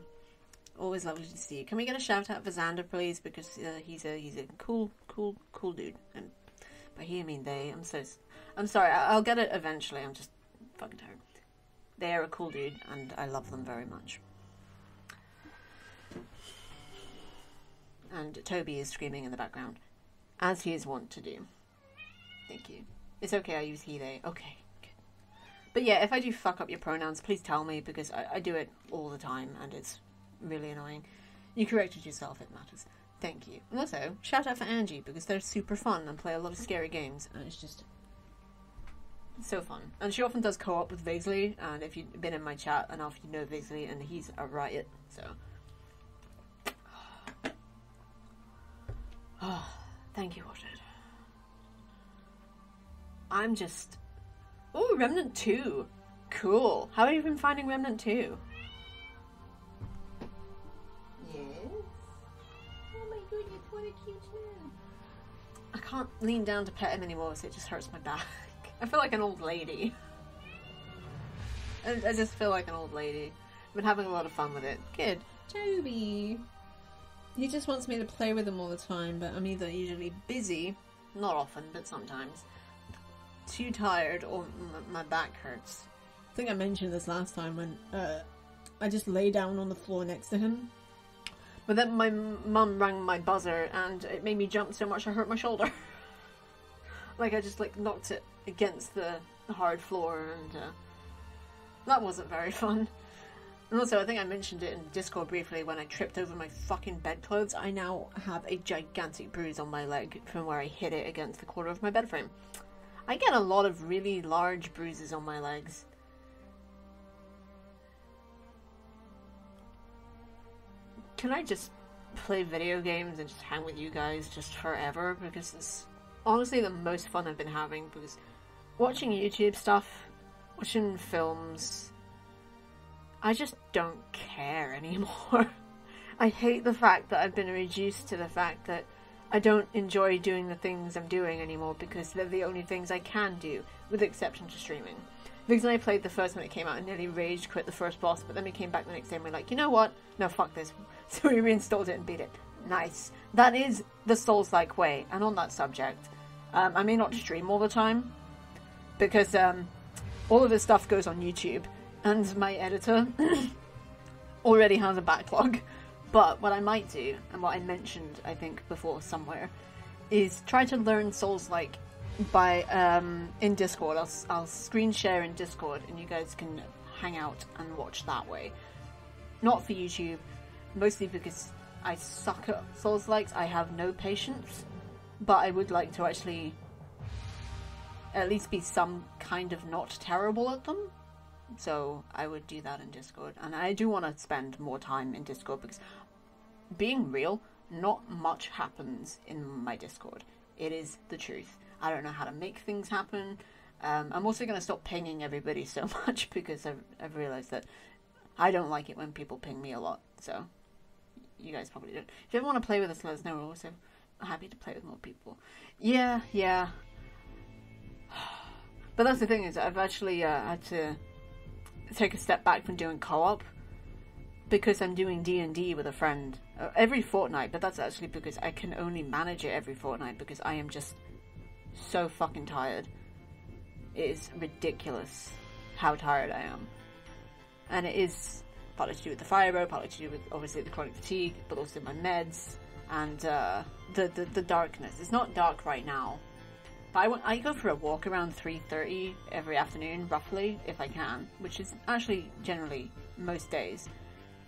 Always lovely to see you. Can we get a shout out for Xander, please? Because he's a cool dude. And by he, I mean they. I'm sorry. I'll get it eventually. I'm just fucking tired. They are a cool dude, and I love them very much. And Toby is screaming in the background, as he is wont to do. Thank you. It's okay, I use he, they. Okay, good. But yeah, if I do fuck up your pronouns, please tell me, because I do it all the time, and it's really annoying. You corrected yourself, it matters. Thank you. And also, shout out for Angie, because they're super fun and play a lot of scary games, and it's just so fun. And she often does co-op with Vigsley, and if you've been in my chat enough, you know Vigsley, and he's a riot, so... Oh, thank you, Watched. I'm just... Oh, Remnant 2. Cool. How have you been finding Remnant 2? Yes. Oh my goodness, what a cute man. I can't lean down to pet him anymore, so it just hurts my back. I feel like an old lady. I just feel like an old lady. I've been having a lot of fun with it. Good. Toby. He just wants me to play with him all the time, but I'm either usually busy, not often, but sometimes, too tired, or my back hurts. I think I mentioned this last time when I just lay down on the floor next to him. But then my mum rang my buzzer and it made me jump so much I hurt my shoulder. Like I just like knocked it against the hard floor, and that wasn't very fun. And also I think I mentioned it in Discord briefly when I tripped over my fucking bedclothes. I now have a gigantic bruise on my leg from where I hit it against the corner of my bed frame. I get a lot of really large bruises on my legs. Can I just play video games and just hang with you guys just forever? Because it's honestly the most fun I've been having, because watching YouTube stuff, watching films, I just don't care anymore. I hate the fact that I've been reduced to the fact that I don't enjoy doing the things I'm doing anymore because they're the only things I can do, with the exception to streaming. Because when I played the first one, it came out and nearly rage quit the first boss, but then we came back the next day and we're like, you know what? No, fuck this. So we reinstalled it and beat it. Nice. That is the Souls-like way. And on that subject, I may not stream all the time, because all of this stuff goes on YouTube, and my editor already has a backlog. But what I might do, and what I mentioned, I think, before somewhere, is try to learn Souls-like by in Discord. I'll screen share in Discord, and you guys can hang out and watch that way. Not for YouTube, mostly because I suck at Souls-likes. I have no patience, but I would like to actually at least be some kind of not terrible at them. So I would do that in Discord, and I do want to spend more time in Discord because, being real, not much happens in my Discord. It is the truth. I don't know how to make things happen. I'm also going to stop pinging everybody so much because I've realised that I don't like it when people ping me a lot. So you guys probably don't. If you ever want to play with us, let us know. We're also happy to play with more people. Yeah. But that's the thing, is I've actually had to take a step back from doing co-op because I'm doing D&D with a friend every fortnight, but that's actually because I can only manage it every fortnight because I am just so fucking tired. It is ridiculous how tired I am. And it is partly to do with the fibro, partly to do with obviously the chronic fatigue, but also my meds and the darkness. It's not dark right now, but I go for a walk around 3:30 every afternoon, roughly, if I can, which is actually generally most days.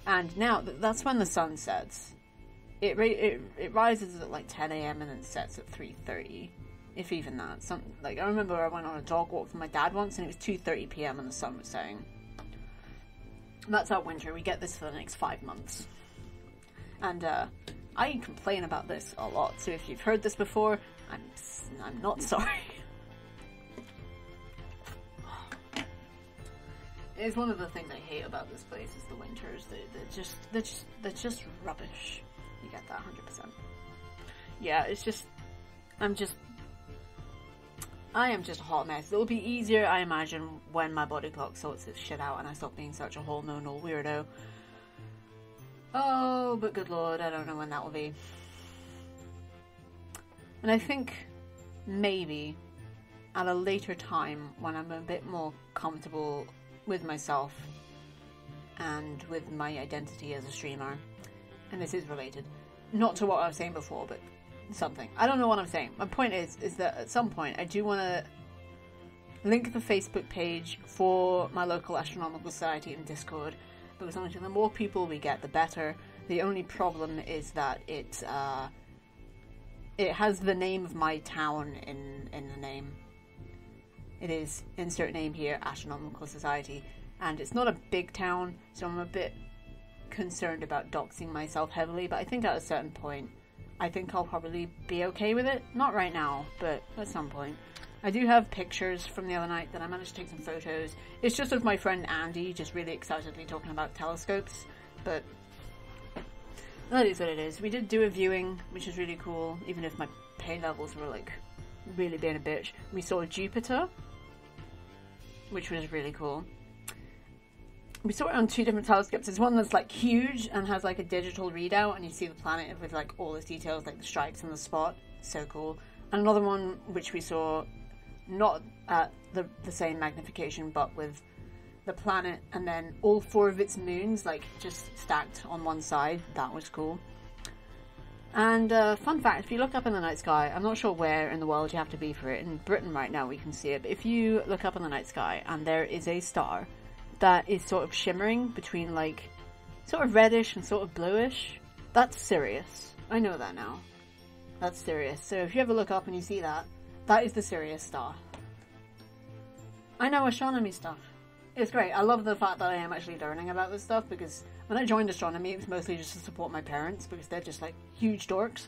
And now that's when the sun sets. It rises at like 10 a.m. and then sets at 3:30, if even that. I remember I went on a dog walk with my dad once, and it was 2:30 p.m. and the sun was setting. That's our winter. We get this for the next 5 months. And I complain about this a lot, so if you've heard this before, I'm not sorry. It's one of the things I hate about this place is the winters. They're just rubbish. You get that 100%. Yeah, it's just I am just a hot mess. It'll be easier, I imagine, when my body clock sorts its shit out and I stop being such a hormonal weirdo. Oh, but good lord, I don't know when that will be. And I think maybe at a later time when I'm a bit more comfortable with myself and with my identity as a streamer, and this is related, not to what I was saying before, but something. I don't know what I'm saying. My point is that at some point I do want to link the Facebook page for my local astronomical society in Discord, because honestly, the more people we get, the better. The only problem is that it has the name of my town in the name. It is insert name here, Astronomical Society, and it's not a big town, so I'm a bit concerned about doxing myself heavily, but I think at a certain point I think I'll probably be okay with it. Not right now, but at some point. I do have pictures from the other night that I managed to take some photos. It's just of my friend Andy just really excitedly talking about telescopes, but that is what it is. We did do a viewing, which is really cool, even if my pain levels were like really being a bitch. We saw Jupiter, which was really cool. We saw it on 2 different telescopes. There's one that's like huge and has like a digital readout, and you see the planet with like all its details, like the stripes and the spot. So cool. And another one which we saw not at the same magnification, but with the planet and then all 4 of its moons like just stacked on one side. That was cool. And fun fact, if you look up in the night sky, I'm not sure where in the world you have to be for it. In Britain right now we can see it, but if you look up in the night sky and there is a star that is sort of shimmering between like sort of reddish and sort of bluish, that's Sirius. I know that now. That's Sirius. So if you ever look up and you see that, that is the Sirius star. I know astronomy stuff. It's great. I love the fact that I am actually learning about this stuff, because when I joined astronomy, it was mostly just to support my parents, because they're just like huge dorks.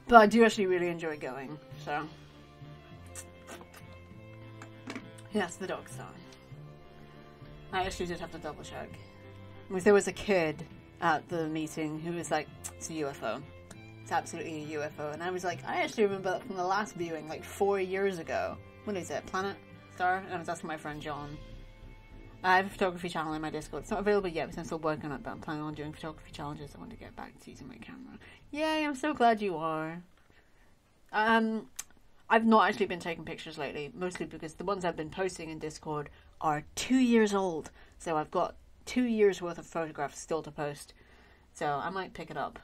But I do actually really enjoy going, so. Yes, the dog star. I actually did have to double check. Because there was a kid at the meeting who was like, it's a UFO. It's absolutely a UFO. And I was like, I actually remember that from the last viewing, like 4 years ago. What is it? Planet? Star? And I was asking my friend John. I have a photography channel in my Discord. It's not available yet because I'm still working on it, but I'm planning on doing photography challenges. I want to get back to using my camera. Yay, I'm so glad you are. I've not actually been taking pictures lately, mostly because the ones I've been posting in Discord are 2 years old. So I've got 2 years worth of photographs still to post. So I might pick it up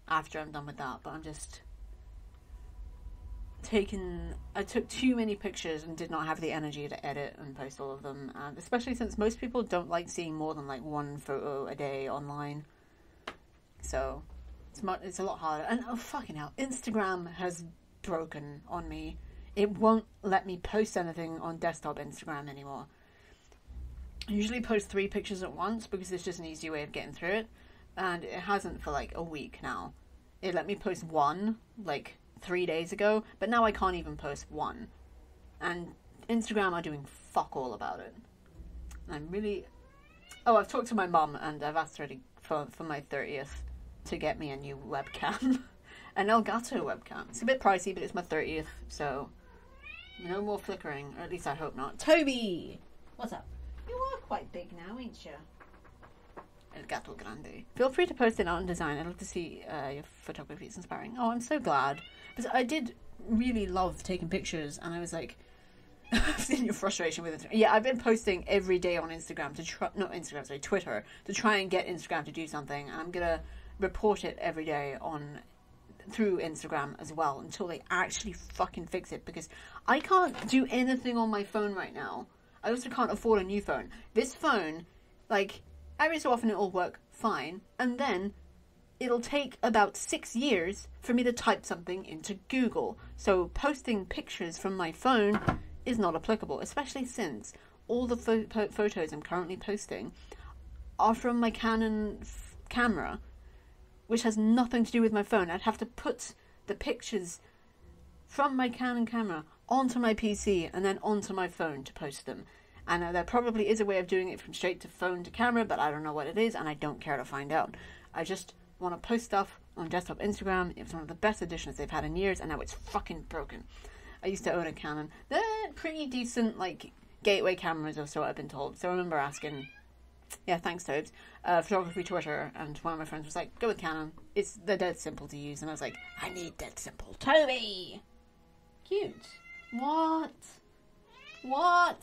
after I'm done with that, but I'm just I took too many pictures and did not have the energy to edit and post all of them, especially since most people don't like seeing more than like one photo a day online, so it's a lot harder. And oh fucking hell, Instagram has broken on me. It won't let me post anything on desktop Instagram anymore. I usually post 3 pictures at once because it's just an easy way of getting through it, and it hasn't for like a week now. It let me post 1 like 3 days ago, but now I can't even post 1. And Instagram are doing fuck all about it. I'm really... Oh, I've talked to my mum and I've asked her for my 30th to get me a new webcam. An Elgato webcam. It's a bit pricey, but it's my 30th, so no more flickering, or at least I hope not. Toby! What's up? You are quite big now, ain't you? El Gato Grande. Feel free to post it on design. I'd love to see your photography. It's inspiring. Oh, I'm so glad. Because I did really love taking pictures, and I was like, I've seen your frustration with it. Yeah, I've been posting every day on Instagram to try, not Instagram, sorry, Twitter, to try and get Instagram to do something. And I'm gonna report it every day through Instagram as well until they actually fucking fix it, because I can't do anything on my phone right now. I also can't afford a new phone. This phone, like, every so often it'll work fine, and then it'll take about 6 years for me to type something into Google. So posting pictures from my phone is not applicable, especially since all the photos I'm currently posting are from my Canon camera, which has nothing to do with my phone. I'd have to put the pictures from my Canon camera onto my PC and then onto my phone to post them. And there probably is a way of doing it from straight to phone to camera, but I don't know what it is, and I don't care to find out. I just want to post stuff on desktop Instagram. It's one of the best additions they've had in years, and now it's fucking broken. I used to own a Canon. They're pretty decent, like, gateway cameras, or so I've been told. So I remember asking, yeah, thanks, Tobes, photography Twitter, and one of my friends was like, go with Canon. They're dead simple to use, and I was like, I need dead simple. Toby! Cute. What? What?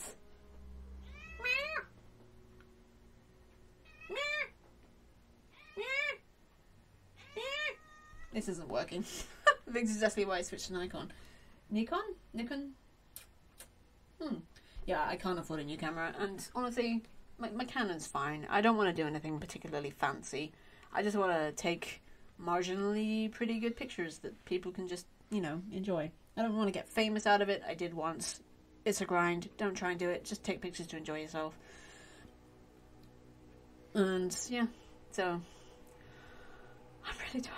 This isn't working. This is exactly why I switched to Nikon. Nikon? Yeah, I can't afford a new camera, and honestly, my Canon's fine. I don't want to do anything particularly fancy. I just want to take marginally pretty good pictures that people can just, enjoy. I don't want to get famous out of it. I did once. It's a grind. Don't try and do it. Just take pictures to enjoy yourself. And, yeah. So, I'm really tired.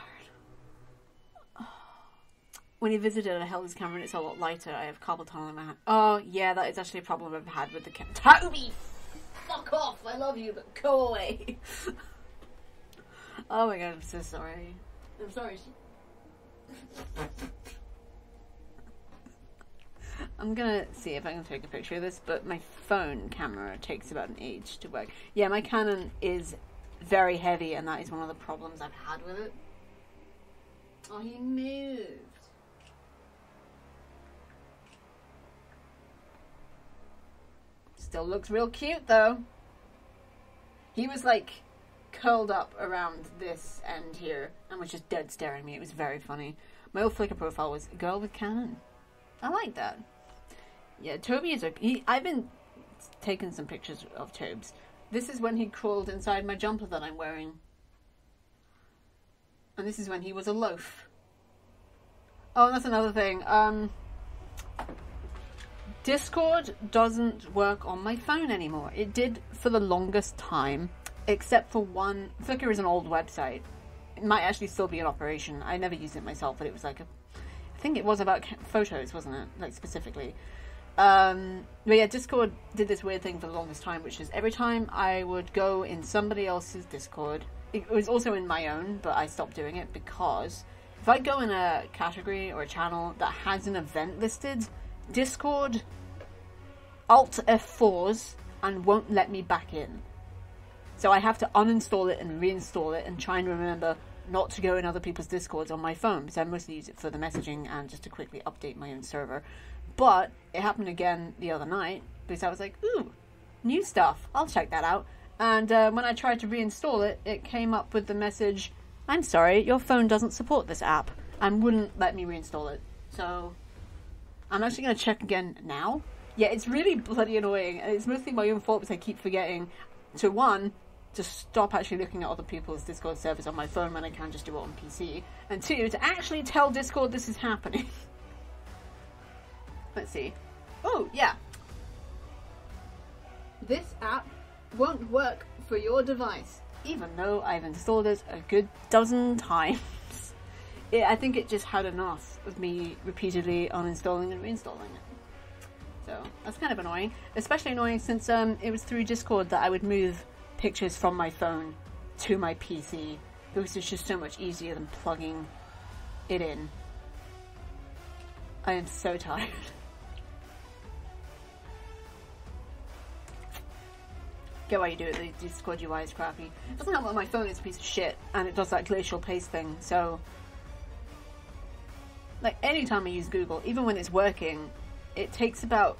When he visited, I held his camera and it's a lot lighter. I have carpal tunnel in my hand. Oh, yeah, that is actually a problem I've had with the camera. Toby! Fuck off! I love you, but go away. Oh my god, I'm so sorry. I'm sorry. I'm gonna see if I can take a picture of this, but my phone camera takes about an age to work. Yeah, my Canon is very heavy, and that is one of the problems I've had with it. Oh, he moved. Still looks real cute, though. He was, like, curled up around this end here and was just dead staring at me. It was very funny. My old Flickr profile was girl with cannon. I like that. Yeah, Toby is I've been taking some pictures of Tobes. This is when he crawled inside my jumper that I'm wearing. And this is when he was a loaf. Oh, that's another thing. Discord doesn't work on my phone anymore. It did for the longest time, except for one. Flickr is an old website. It might actually still be in operation. I never used it myself, but it was like I think it was about photos, wasn't it? Like, specifically. But yeah, Discord did this weird thing for the longest time, which is every time I would go in somebody else's Discord, it was also in my own, but I stopped doing it because if I go in a category or a channel that has an event listed, Discord Alt F4s and won't let me back in. So I have to uninstall it and reinstall it and try and remember not to go in other people's Discords on my phone, because I mostly use it for the messaging and just to quickly update my own server. But it happened again the other night because I was like, ooh, new stuff, I'll check that out. And when I tried to reinstall it, it came up with the message, I'm sorry, your phone doesn't support this app, and wouldn't let me reinstall it. So I'm actually going to check again now. Yeah, it's really bloody annoying, and it's mostly my own fault because I keep forgetting to, one, to stop actually looking at other people's Discord servers on my phone when I can just do it on PC, and two, to actually tell Discord this is happening. Let's see. Oh, yeah. This app won't work for your device, even though I've installed it a good dozen times. I think it just had enough of me repeatedly uninstalling and reinstalling it. So that's kind of annoying. Especially annoying since it was through Discord that I would move pictures from my phone to my PC, because it's just so much easier than plugging it in. I am so tired. Get why you do it, the Discord UI is crappy. It doesn't help that my phone is a piece of shit, and it does that glacial pace thing, so like, anytime I use Google, even when it's working, it takes about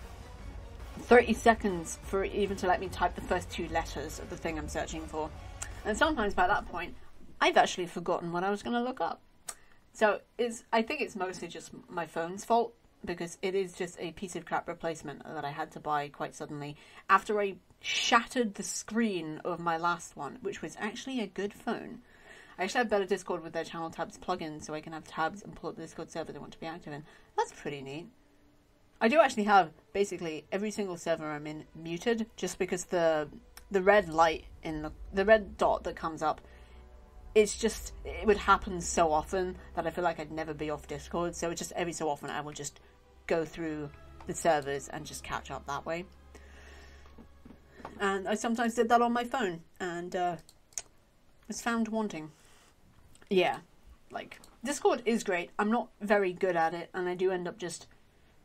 30 seconds for it even to let me type the first two letters of the thing I'm searching for. And sometimes by that point, I've actually forgotten what I was going to look up. So I think it's mostly just my phone's fault, because it is just a piece of crap replacement that I had to buy quite suddenly after I shattered the screen of my last one, which was actually a good phone. I actually have better Discord with their channel tabs plugin, so I can have tabs and pull up the Discord server I want to be active in. That's pretty neat. I do actually have basically every single server I'm in muted, just because the red light in the red dot that comes up, it would happen so often that I feel like I'd never be off Discord. So just every so often I will just go through the servers and just catch up that way. And I sometimes did that on my phone and was found wanting. Yeah, like, Discord is great. I'm not very good at it, and I do end up just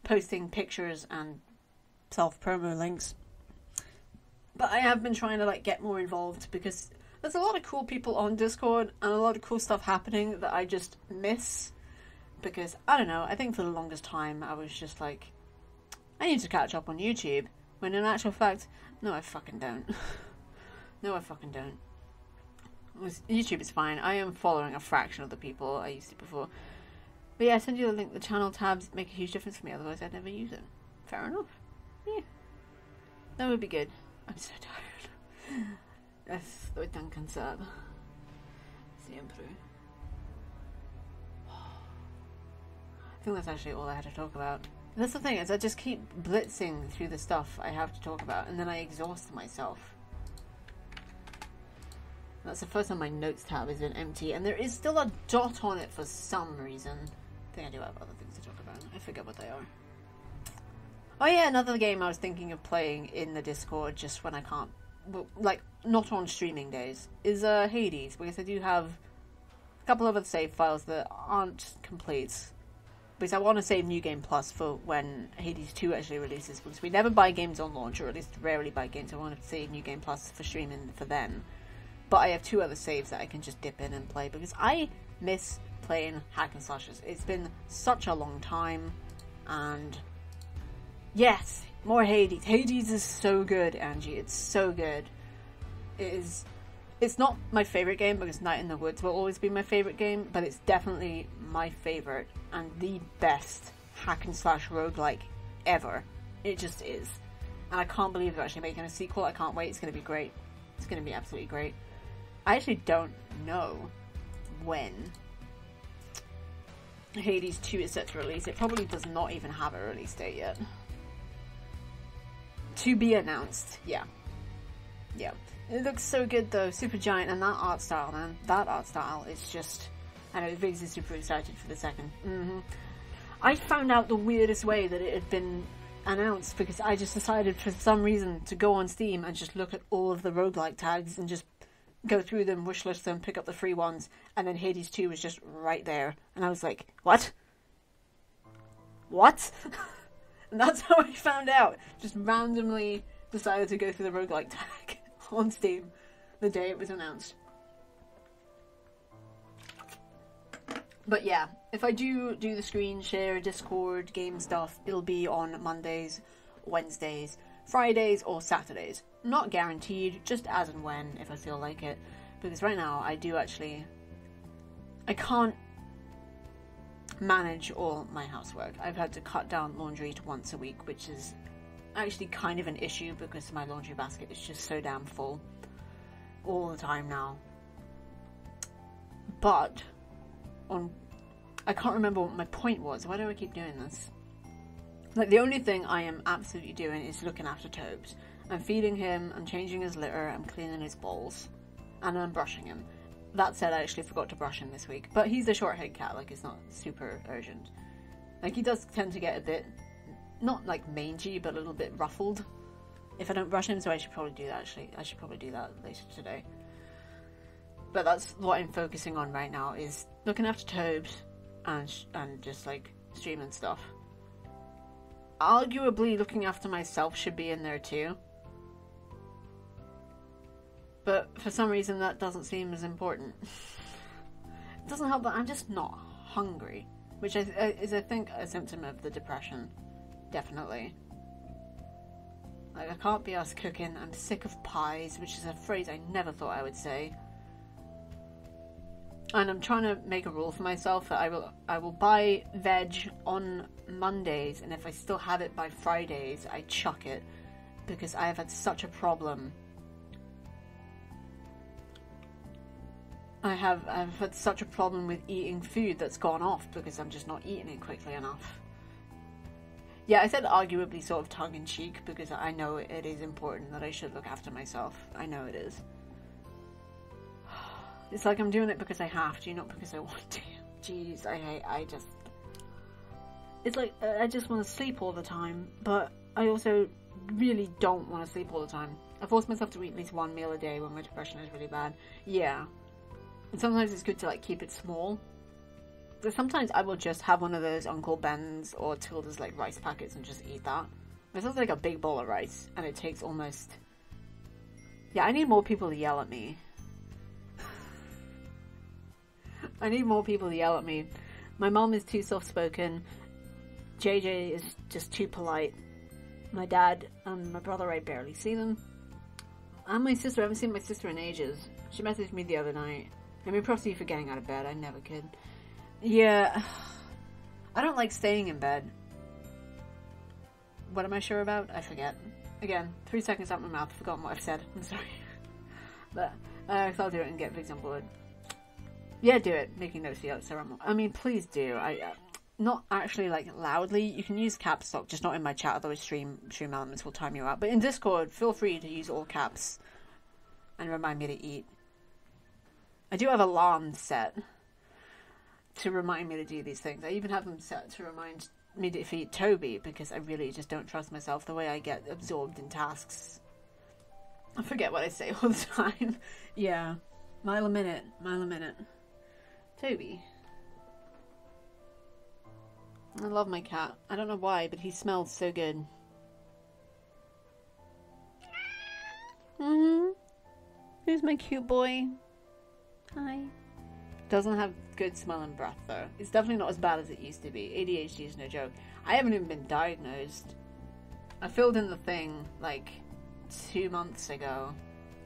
posting pictures and self-promo links. But I have been trying to, like, get more involved, because there's a lot of cool people on Discord and a lot of cool stuff happening that I just miss. Because, I don't know, I think for the longest time I was just like, I need to catch up on YouTube. When in actual fact, no, I fucking don't. No, I fucking don't. YouTube is fine. I am following a fraction of the people I used to before. But yeah, I send you the link. The channel tabs make a huge difference for me, otherwise I'd never use it. Fair enough. Yeah. That would be good. I'm so tired. Estoy tan cansada. Siempre. I think that's actually all I had to talk about. And that's the thing, is I just keep blitzing through the stuff I have to talk about, and then I exhaust myself. That's the first time my notes tab has been empty, and there is still a dot on it for some reason. I think I do have other things to talk about. I forget what they are. Oh yeah, another game I was thinking of playing in the Discord just when I can't, well, like, not on streaming days, is Hades, because I do have a couple of other save files that aren't complete. Because I want to save New Game Plus for when Hades 2 actually releases, because we never buy games on launch, or at least rarely buy games. I want to save New Game Plus for streaming for then. But I have two other saves that I can just dip in and play, because I miss playing hack and slashes. It's been such a long time, and yes, more Hades. Hades is so good, Angie. It's so good. It is It's not my favourite game because Night in the Woods will always be my favourite game, but it's definitely my favourite and the best hack and slash roguelike ever. It just is. And I can't believe they're actually making a sequel. I can't wait. It's going to be great. It's going to be absolutely great. I actually don't know when Hades 2 is set to release. It probably does not even have a release date yet. To be announced. Yeah. Yeah. It looks so good though. Super giant. And that art style, man. That art style is just... I know, Viggs is super excited for the second. I found out the weirdest way that it had been announced because I just decided for some reason to go on Steam and just look at all of the roguelike tags and just go through them, wishlist them, pick up the free ones, and then Hades 2 was just right there. And I was like, what? What? And that's how I found out. Just randomly decided to go through the roguelike tag on Steam the day it was announced. But yeah, if I do the screen share, Discord, game stuff, it'll be on Mondays, Wednesdays, Fridays, or Saturdays. Not guaranteed, just as and when, if I feel like it. Because right now, I can't manage all my housework. I've had to cut down laundry to once a week, which is actually kind of an issue because my laundry basket is just so damn full all the time now. But I can't remember what my point was. Why do I keep doing this? Like, the only thing I am absolutely doing is looking after Tobes. I'm feeding him, I'm changing his litter, I'm cleaning his bowls, and I'm brushing him. That said, I actually forgot to brush him this week. But he's a short-haired cat, like, it's not super urgent. Like, he does tend to get a bit, not like mangy, but a little bit ruffled if I don't brush him, so I should probably do that, actually. I should probably do that later today. But that's what I'm focusing on right now, is looking after Tobes and just, like, streaming stuff. Arguably, looking after myself should be in there too. But for some reason, that doesn't seem as important. It doesn't help that I'm just not hungry, which is, I think, a symptom of the depression. Definitely. Like, I can't be asked cooking. I'm sick of pies, which is a phrase I never thought I would say. And I'm trying to make a rule for myself that I will buy veg on Mondays, and if I still have it by Fridays, I chuck it, because I have had such a problem. I've had such a problem with eating food that's gone off because I'm just not eating it quickly enough. Yeah, I said arguably sort of tongue-in-cheek because I know it is important that I should look after myself. I know it is. It's like I'm doing it because I have to, not because I want to. Jeez, it's like, I just want to sleep all the time, but I also really don't want to sleep all the time. I force myself to eat at least one meal a day when my depression is really bad. Yeah. And sometimes it's good to, like, keep it small. But sometimes I will just have one of those Uncle Ben's or Tilda's, like, rice packets and just eat that. It sounds like a big bowl of rice, and it takes almost... Yeah, I need more people to yell at me. I need more people to yell at me. My mom is too soft-spoken. JJ is just too polite. My dad and my brother, I barely see them. And my sister, I haven't seen my sister in ages. She messaged me the other night. I mean, props to you for getting out of bed. I never could. Yeah. I don't like staying in bed. What am I sure about? I forget. Again, 3 seconds out my mouth. Forgotten what I've said. I'm sorry. But, I'll do it and get Viggs on board. Yeah, do it. Making notes the outside. I mean, please do. Not actually, like, loudly. You can use caps lock, just not in my chat, otherwise stream elements will time you out. But in Discord, feel free to use all caps and remind me to eat. I do have alarms set to remind me to do these things. I even have them set to remind me to feed Toby, because I really just don't trust myself the way I get absorbed in tasks. I forget what I say all the time. Yeah. Mile a minute. Toby. I love my cat. I don't know why, but he smells so good. Who's my cute boy? Hi. Doesn't have good smelling breath though. It's definitely not as bad as it used to be. ADHD is no joke. I haven't even been diagnosed. I filled in the thing like 2 months ago.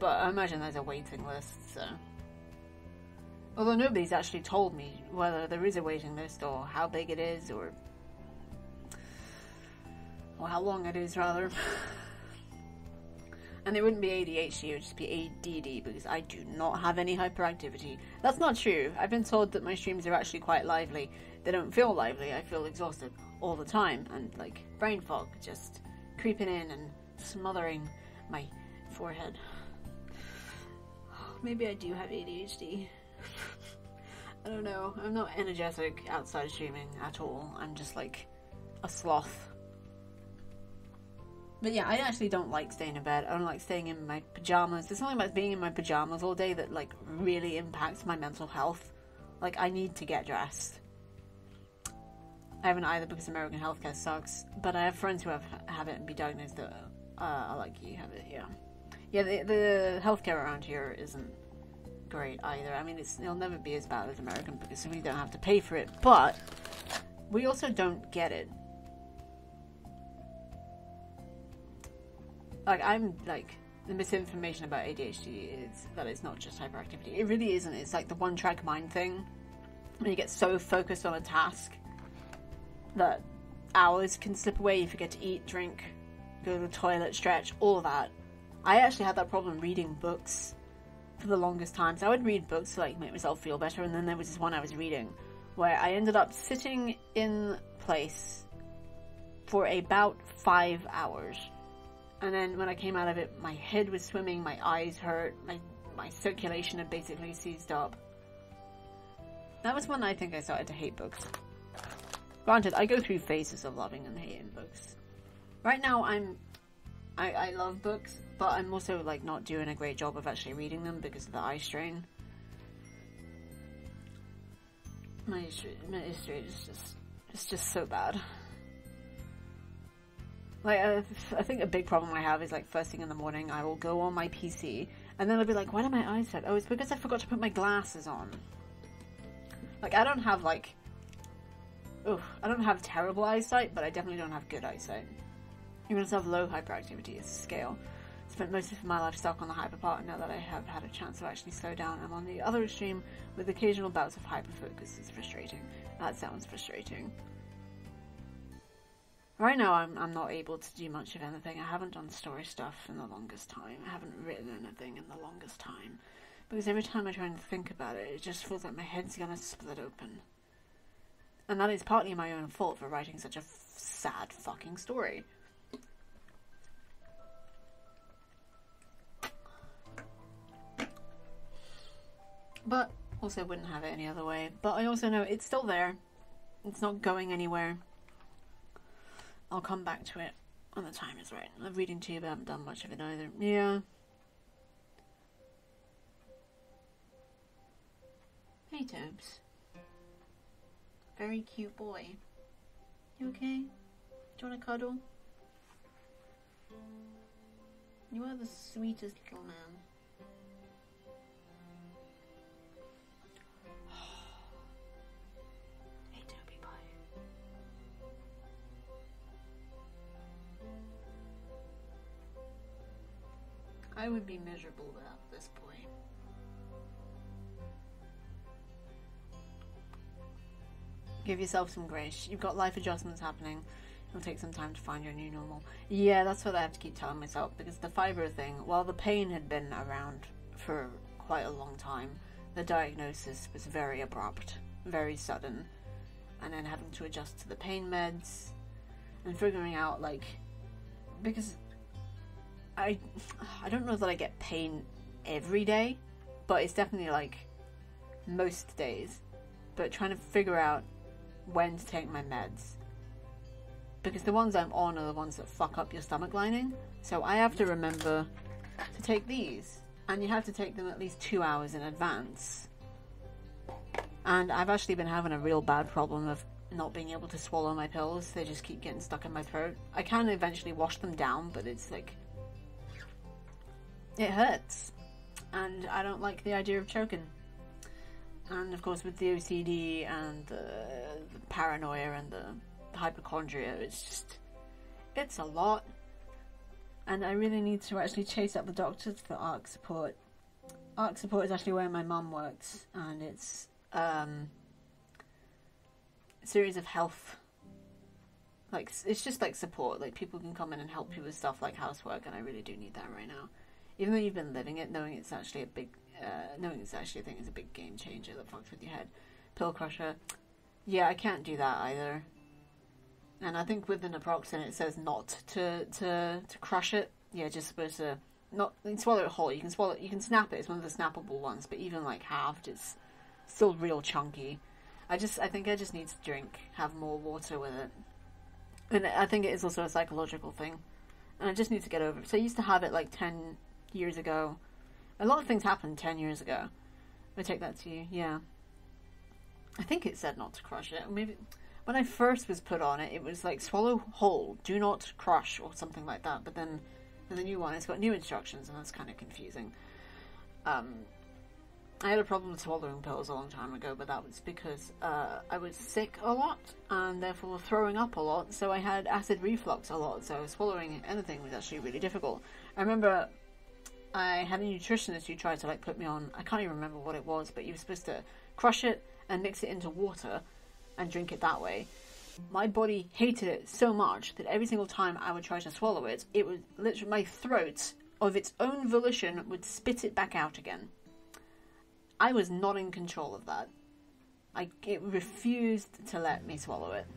But I imagine there's a waiting list, so... Although nobody's actually told me whether there is a waiting list, or how big it is, or how long it is, rather. And it wouldn't be ADHD, it would just be ADD, because I do not have any hyperactivity. That's not true. I've been told that my streams are actually quite lively. They don't feel lively, I feel exhausted all the time, and like brain fog just creeping in and smothering my forehead. Maybe I do have ADHD. I don't know. I'm not energetic outside streaming at all. I'm just like a sloth. But yeah, I actually don't like staying in bed. I don't like staying in my pajamas. There's something about being in my pajamas all day that like really impacts my mental health. Like, I need to get dressed. I haven't either because American healthcare sucks. But I have friends who have it and be diagnosed that like you have it. Yeah, yeah. The healthcare around here isn't great either. I mean, it'll never be as bad as American because we don't have to pay for it. But we also don't get it. Like, I'm, like, the misinformation about ADHD is that it's not just hyperactivity. It really isn't. It's like the one-track mind thing. When you get so focused on a task that hours can slip away. You forget to eat, drink, go to the toilet, stretch, all of that. I actually had that problem reading books for the longest time. So I would read books to, like, make myself feel better. And then there was this one I was reading where I ended up sitting in place for about 5 hours. And then when I came out of it, my head was swimming, my eyes hurt, my circulation had basically seized up. That was when I think I started to hate books. Granted, I go through phases of loving and hating books. Right now, I love books, but I'm also, like, not doing a great job of actually reading them because of the eye strain. My eye strain is just so bad. Like, I think a big problem I have is, like, first thing in the morning, I will go on my PC, and then I'll be like, why do my eyes hurt? Oh, it's because I forgot to put my glasses on. Like, I don't have, like... I don't have terrible eyesight, but I definitely don't have good eyesight. Even if I have low hyperactivity as a scale. Spent most of my life stuck on the hyper part, and now that I have had a chance to actually slow down, I'm on the other extreme with occasional bouts of hyperfocus. It's frustrating. That sounds frustrating. Right now, I'm not able to do much of anything. I haven't done story stuff in the longest time. I haven't written anything in the longest time. Because every time I try and think about it, it just feels like my head's gonna split open. And that is partly my own fault for writing such a sad fucking story. But also wouldn't have it any other way. But I also know it's still there. It's not going anywhere. I'll come back to it when the time is right. I'm reading to you, but I haven't done much of it either. Yeah. Hey, Tobes. Very cute boy. You okay? Do you want to cuddle? You are the sweetest little man. Hey, Toby boy. I would be miserable without this boy. Give yourself some grace. You've got life adjustments happening. It'll take some time to find your new normal. Yeah, that's what I have to keep telling myself, because the fiber thing, while the pain had been around for quite a long time, the diagnosis was very abrupt, very sudden, and then having to adjust to the pain meds, and figuring out, like, because I don't know that I get pain every day, but it's definitely, like, most days, but trying to figure out when to take my meds, because the ones I'm on are the ones that fuck up your stomach lining, so I have to remember to take these, and you have to take them at least 2 hours in advance. And I've actually been having a real bad problem of not being able to swallow my pills. They just keep getting stuck in my throat. I can eventually wash them down, but it's like, it hurts, and I don't like the idea of choking. And of course, with the OCD and the paranoia and the hypochondria, it's a lot. And I really need to actually chase up the doctors for ARC support. ARC support is actually where my mum works, and it's a series of health, like, it's just like support, like people can come in and help you with stuff like housework, and I really do need that right now. Even though you've been living it, knowing it's actually a big, knowing it's actually a thing is a big game changer that fucks with your head. Pill crusher, yeah, I can't do that either. And I think with the naproxen it says not to crush it. Yeah, just supposed to not swallow it whole. You can swallow it, you can snap it. It's one of the snappable ones, but even like halved, it's still real chunky. I think I just need to have more water with it. And I think it is also a psychological thing. And I just need to get over it. So I used to have it like 10 years ago. A lot of things happened 10 years ago. I take that to you, yeah. I think it said not to crush it. Maybe when I first was put on it, it was like swallow whole, do not crush, or something like that. But then for the new one, it's got new instructions, and that's kind of confusing. I had a problem swallowing pills a long time ago, but that was because I was sick a lot, and therefore throwing up a lot, so I had acid reflux a lot, so swallowing anything was actually really difficult. I remember I had a nutritionist who tried to like put me on, I can't even remember what it was, but you were supposed to crush it and mix it into water and drink it that way. My body hated it so much that every single time I would try to swallow it, it would literally, my throat, of its own volition, would spit it back out again. I was not in control of that. It refused to let me swallow it.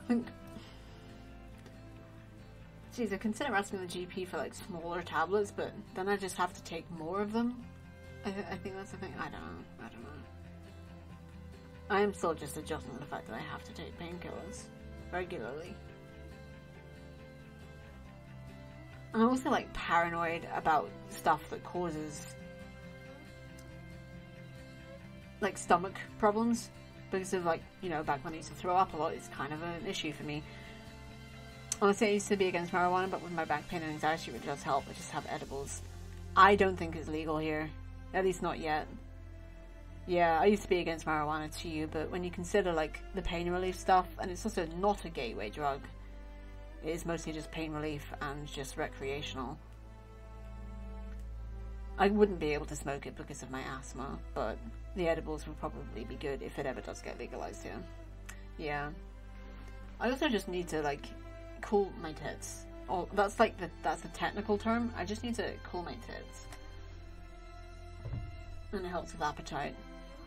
I think... Geez, I consider asking the GP for like smaller tablets, but then I just have to take more of them. I think that's the thing. I don't know. I am still just adjusting to the fact that I have to take painkillers regularly. I'm also like paranoid about stuff that causes like stomach problems, because of like, you know, back when I used to throw up a lot, it's kind of an issue for me. Honestly, I used to be against marijuana, but with my back pain and anxiety, it does help. I just have edibles. I don't think it's legal here. At least not yet. Yeah, I used to be against marijuana too, but when you consider like the pain relief stuff, and it's also not a gateway drug, it is mostly just pain relief and just recreational. I wouldn't be able to smoke it because of my asthma, but the edibles would probably be good if it ever does get legalized here. Yeah. I also just need to like cool my tits. Oh, that's like that's the technical term. I just need to cool my tits. And it helps with appetite.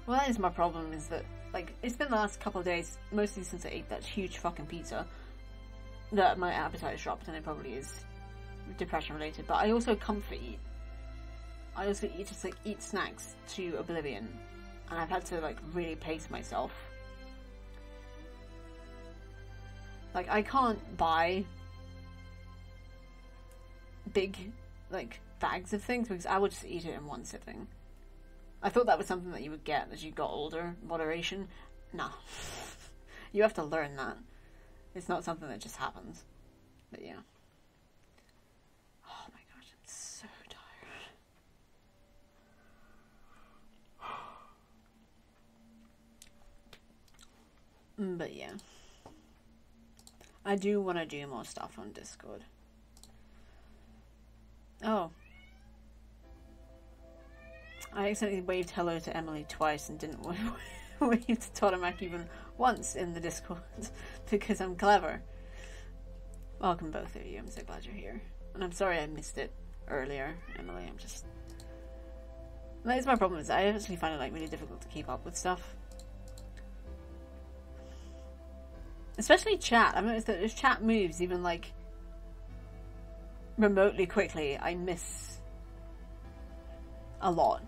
Well, that is my problem, is that, like, it's been the last couple of days, mostly since I ate that huge fucking pizza, that my appetite has dropped, and it probably is depression related. But I also comfort eat. I also eat snacks to oblivion. And I've had to, like, really pace myself. Like, I can't buy big, like, bags of things, because I would just eat it in one sitting. I thought that was something that you would get as you got older, moderation. Nah. You have to learn that. It's not something that just happens. But yeah. Oh my gosh, I'm so tired. But yeah. I do want to do more stuff on Discord. Oh. I accidentally waved hello to Emily twice and didn't wave to Totomak even once in the Discord because I'm clever. Welcome both of you, I'm so glad you're here. And I'm sorry I missed it earlier, Emily. I'm just... That's my problem, is I actually find it like really difficult to keep up with stuff. Especially chat. I've noticed that if chat moves even like remotely quickly, I miss a lot.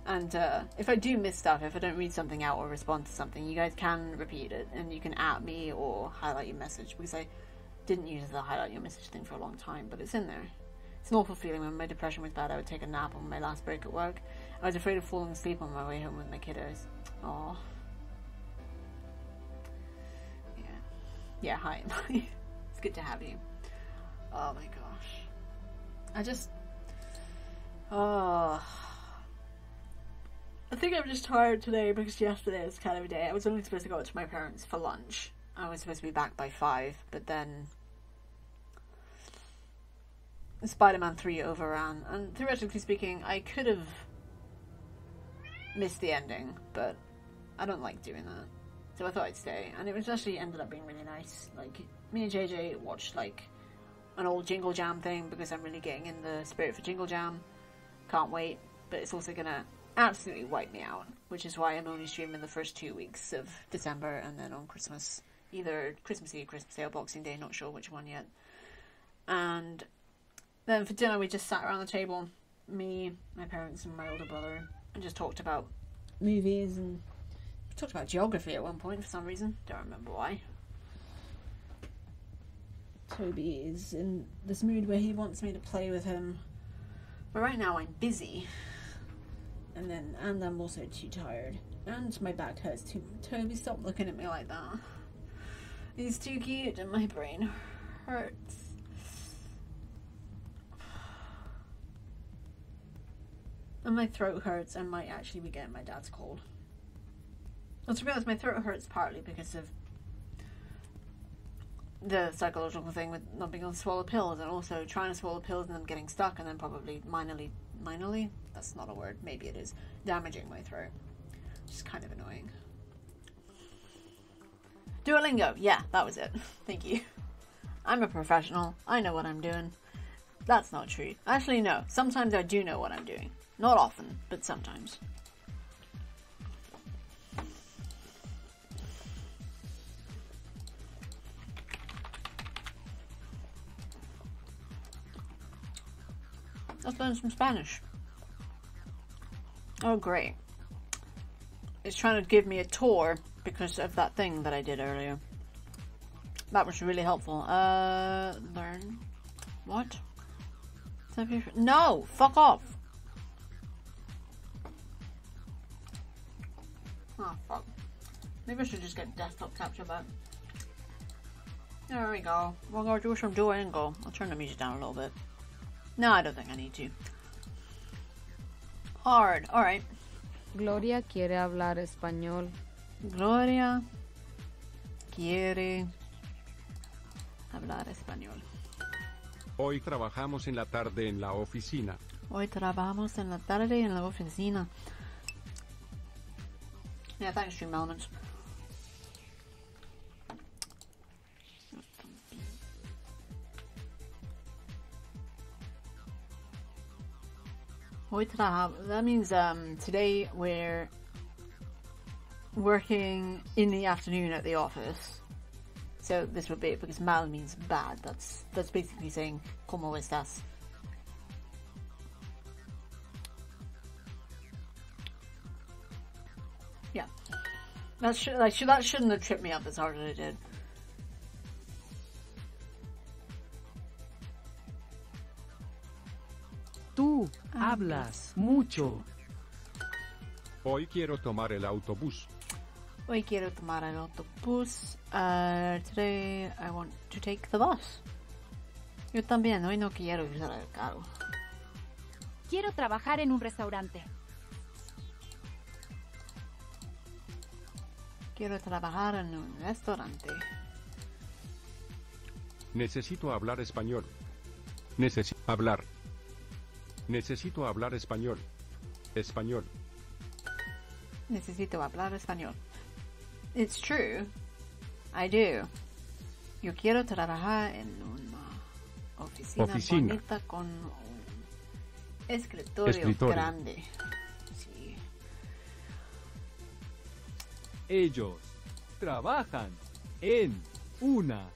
And if I do miss stuff, if I don't read something out or respond to something, you guys can repeat it, and you can at me or highlight your message, because I didn't use the highlight your message thing for a long time, but it's in there. It's an awful feeling. When my depression was bad, I would take a nap on my last break at work. I was afraid of falling asleep on my way home with my kiddos. Aww. Yeah. Yeah, hi. It's good to have you. Oh my gosh. I just... Oh... I think I'm just tired today because yesterday was kind of a day. I was only supposed to go out to my parents for lunch, I was supposed to be back by 5, but then Spider-Man 3 overran, and theoretically speaking, I could have missed the ending, but I don't like doing that, so I thought I'd stay, and it was actually ended up being really nice. Like, me and JJ watched, like, an old Jingle Jam thing, because I'm really getting in the spirit for Jingle Jam. Can't wait, but it's also gonna absolutely wipe me out, which is why I'm only streaming the first 2 weeks of December, and then on Christmas, either Christmas Eve, Christmas Day, or Boxing Day, not sure which one yet. And then for dinner we just sat around the table, me, my parents, and my older brother, and just talked about movies, and we talked about geography at one point for some reason, don't remember why. Toby is in this mood where he wants me to play with him, but right now I'm busy, and I'm also too tired, and my back hurts too. Toby, stop looking at me like that. He's too cute, and my brain hurts. And my throat hurts, and might actually be getting my dad's cold. Well, to be honest, my throat hurts partly because of the psychological thing with not being able to swallow pills, and also trying to swallow pills and then getting stuck, and then probably minorly, that's not a word, maybe it is, damaging my throat. Which is kind of annoying. Duolingo, yeah, that was it. Thank you. I'm a professional. I know what I'm doing. That's not true. Actually, no. Sometimes I do know what I'm doing. Not often, but sometimes. Let's learn some Spanish. Oh, great. It's trying to give me a tour because of that thing that I did earlier. That was really helpful. Learn. What? No! Fuck off! Oh, fuck. Maybe I should just get desktop capture back. There we go. We're gonna do some Duolingo. I'll turn the music down a little bit. No, I don't think I need to. Hard. Alright. Gloria quiere hablar español. Gloria quiere hablar español. Hoy trabajamos en la tarde en la oficina. Hoy trabajamos en la tarde en la oficina. Yeah, thanks, Stream Elements. Hoy that means today we're working in the afternoon at the office. So this would be, because mal means bad. That's basically saying ¿Cómo estás? Yeah. That shouldn't have tripped me up as hard as it did. Tú hablas mucho. Hoy quiero tomar el autobús. Hoy quiero tomar el autobús. Today I want to take the bus. Yo también, hoy no quiero usar el carro. Quiero trabajar en un restaurante. Quiero trabajar en un restaurante. Necesito hablar español. Necesito hablar. Necesito hablar español. Español. Necesito hablar español. It's true. I do. Yo quiero trabajar en una oficina bonita con un escritorio grande. Sí. Ellos trabajan en una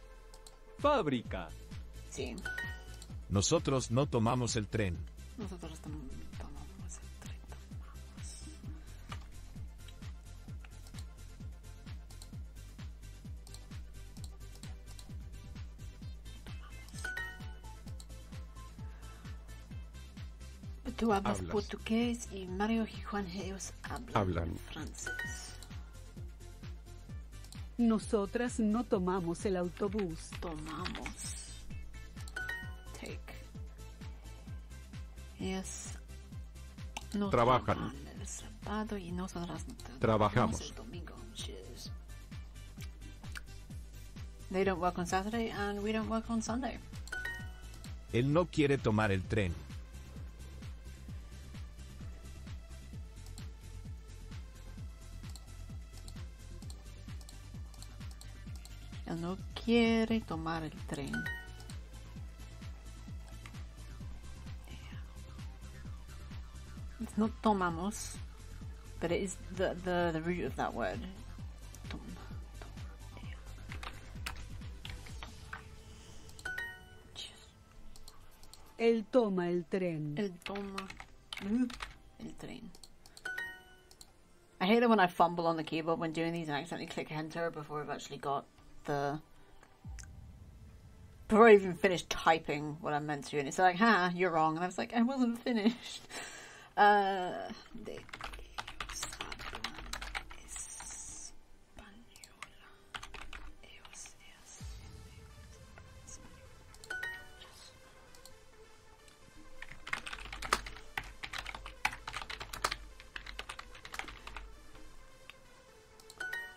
fábrica. Sí. Nosotros no tomamos el tren. Nosotros tomamos el tren. Tú hablas portugués y Mario y Juan ellos hablan francés. Nosotras no tomamos el autobús. Tomamos. Take. Ellos no trabajan. toman el sábado y nosotras no trabajamos el domingo. Cheers. They don't work on Saturday and we don't work on Sunday. Él no quiere tomar el tren. Él no quiere tomar el tren. It's not tomamos, but it is the root of that word. Él toma el tren. Él toma el tren. I hate it when I fumble on the keyboard when doing these and accidentally click enter before I've actually got before I even finished typing what I meant to, and it's like, you're wrong, and I was like, I wasn't finished.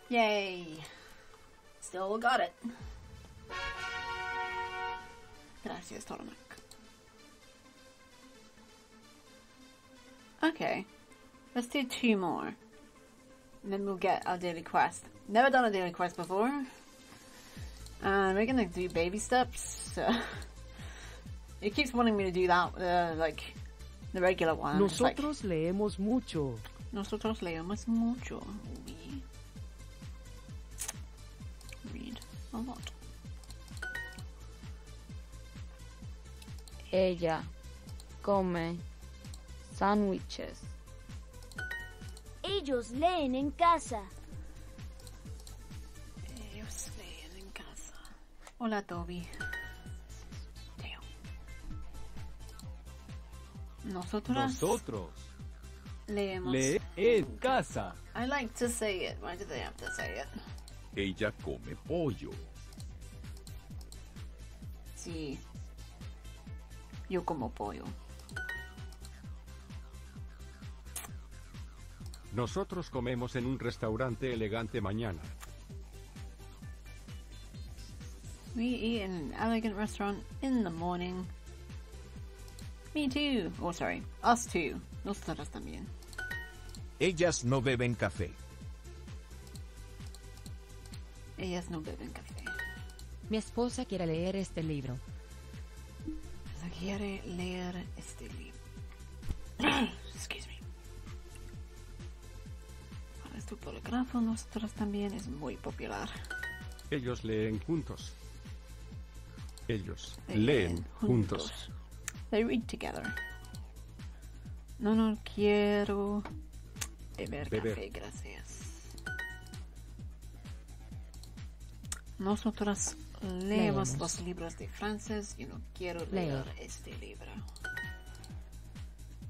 Yay! Still got it. Gracias, Toromac. Okay, let's do 2 more. And then we'll get our daily quest. Never done a daily quest before. And we're gonna do baby steps. It keeps wanting me to do that, like, the regular one. Nosotros leemos mucho. Nosotros leemos mucho. We read a lot. Ella come sándwiches. Ellos leen en casa. Ellos leen en casa. Hola, Toby. Teo. Nosotros leemos lee en casa. I like to say it. Why do they have to say it? Ella come pollo. Sí. Yo como pollo. Nosotros comemos en un restaurante elegante mañana. We eat in an elegant restaurant in the morning. Me too. Oh, sorry. Us too. Nosotros también. Ellas no beben café. Ellas no beben café. Mi esposa quiere leer este libro. Se quiere leer este libro. Excuse me. Ahora es tu polígrafo. Nosotros también es muy popular. Ellos leen juntos. Ellos leen juntos. They read together. No quiero beber café, gracias. Nosotros leemos los libros de francés. Yo no quiero leer este libro.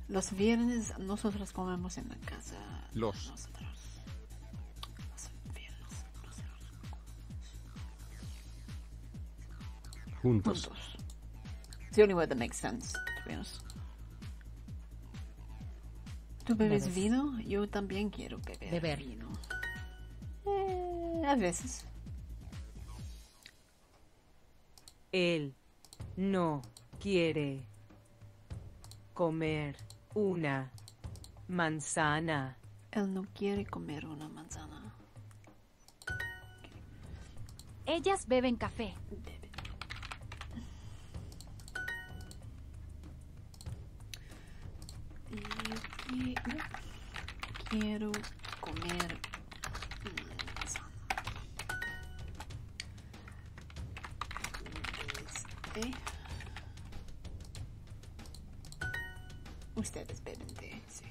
Los viernes nosotros comemos en la casa. Nosotros. Los viernes nosotros Juntos. It's the only word that makes sense, to be honest. ¿Tú bebes vino? Yo también quiero beber vino. A veces. Él no quiere comer una manzana. Él no quiere comer una manzana. Ellas beben café. Quiero comer manzana. Ustedes beben té, sí.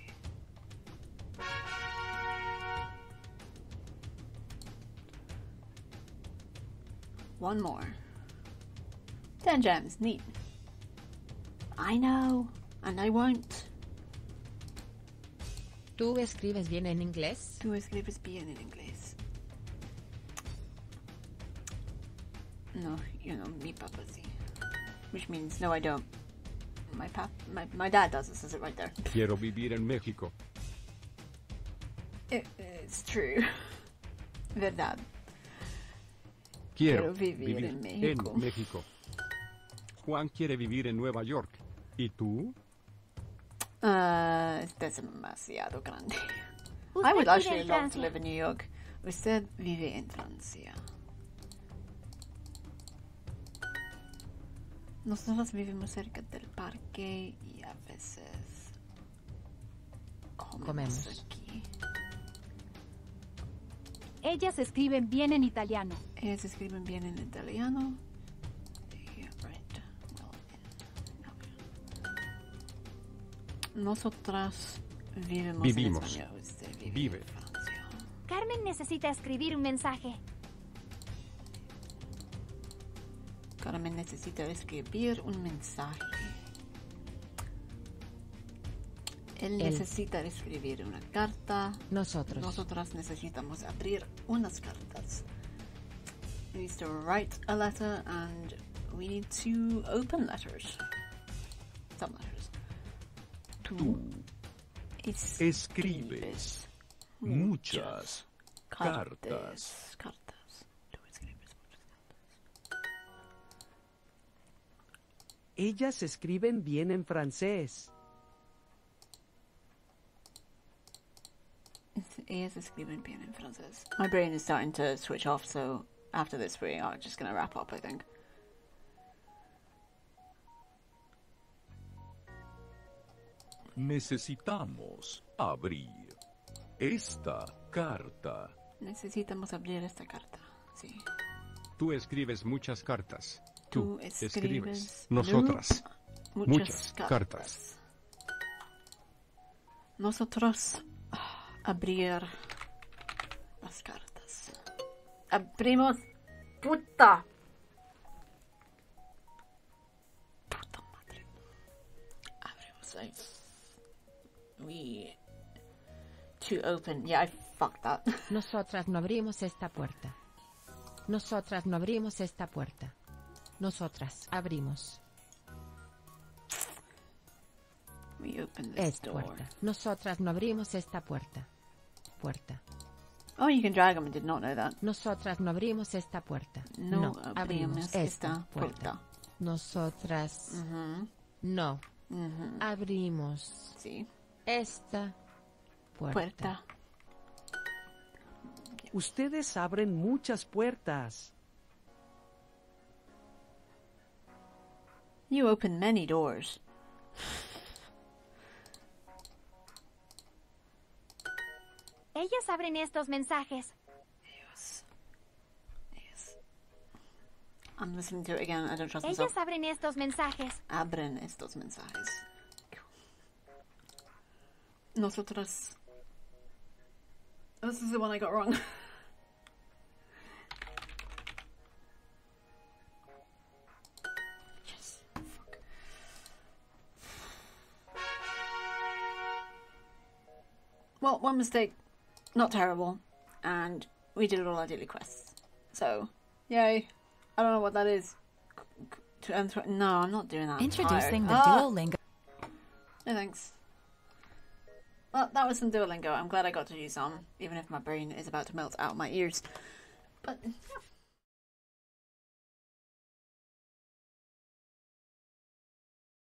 One more. 10 gems, neat. I know, and I won't. ¿Tú escribes bien en inglés? Tú escribes bien en inglés. No, mi papa sí. Which means, no, I don't. My dad does. It says it right there. Quiero vivir en México. It's true. Verdad. Quiero vivir en México. en México. Juan quiere vivir en Nueva York. ¿Y tú? Este es demasiado grande. Usted I would vive actually en love to Francia. live in New York. Usted vive en Francia. Nosotros vivimos cerca del parque y a veces comemos aquí. Ellas escriben bien en italiano. Ellos escriben bien en italiano. Yeah, right. Nosotras vivimos en Vivimos. España. Usted Vive. en Francia. Carmen necesita escribir un mensaje. Carmen necesita escribir un mensaje. Él necesita escribir una carta. Nosotros. Nosotras necesitamos abrir unas cartas. We need to write a letter and we need to open letters. Some letters. Tú Escribes muchas cartas. Cartas. Tú escribes muchas cartas. Ellas escriben bien en francés. Ellas escriben bien en francés. My brain is starting to switch off, so after this we are just going to wrap up, I think. Necesitamos abrir esta carta. Necesitamos abrir esta carta. Sí. Tú escribes muchas cartas. Tú escribes. escribes Nosotras. muchas Muchas cartas. Nosotros abrir las cartas. Abrimos. Puta. Puta madre. Abrimos ahí. We to open. Yeah, I fucked that. Nosotras no abrimos esta puerta. Nosotras no abrimos esta puerta. Nosotras abrimos We open this esta door. puerta. Nosotras no abrimos esta puerta. Puerta. Oh, you can drag them. I did not know that. Nosotras no abrimos esta puerta. No, abrimos abrimos esta puerta. Nosotras no abrimos Sí. esta puerta. Puerta. Ustedes abren muchas puertas. You open many doors. Ellas abren estos mensajes. Yes. I'm listening to it again. I don't trust myself. Ellas abren estos mensajes. Abren estos mensajes. Nosotras. This is the one I got wrong. Yes. Fuck. Well, one mistake. Not terrible. And we did all our daily quests. So, yay. I don't know what that is. No, I'm not doing that. I'm Introducing the tired. Duolingo. No thanks. Well, that was some Duolingo. I'm glad I got to do some, even if my brain is about to melt out my ears. But, yeah.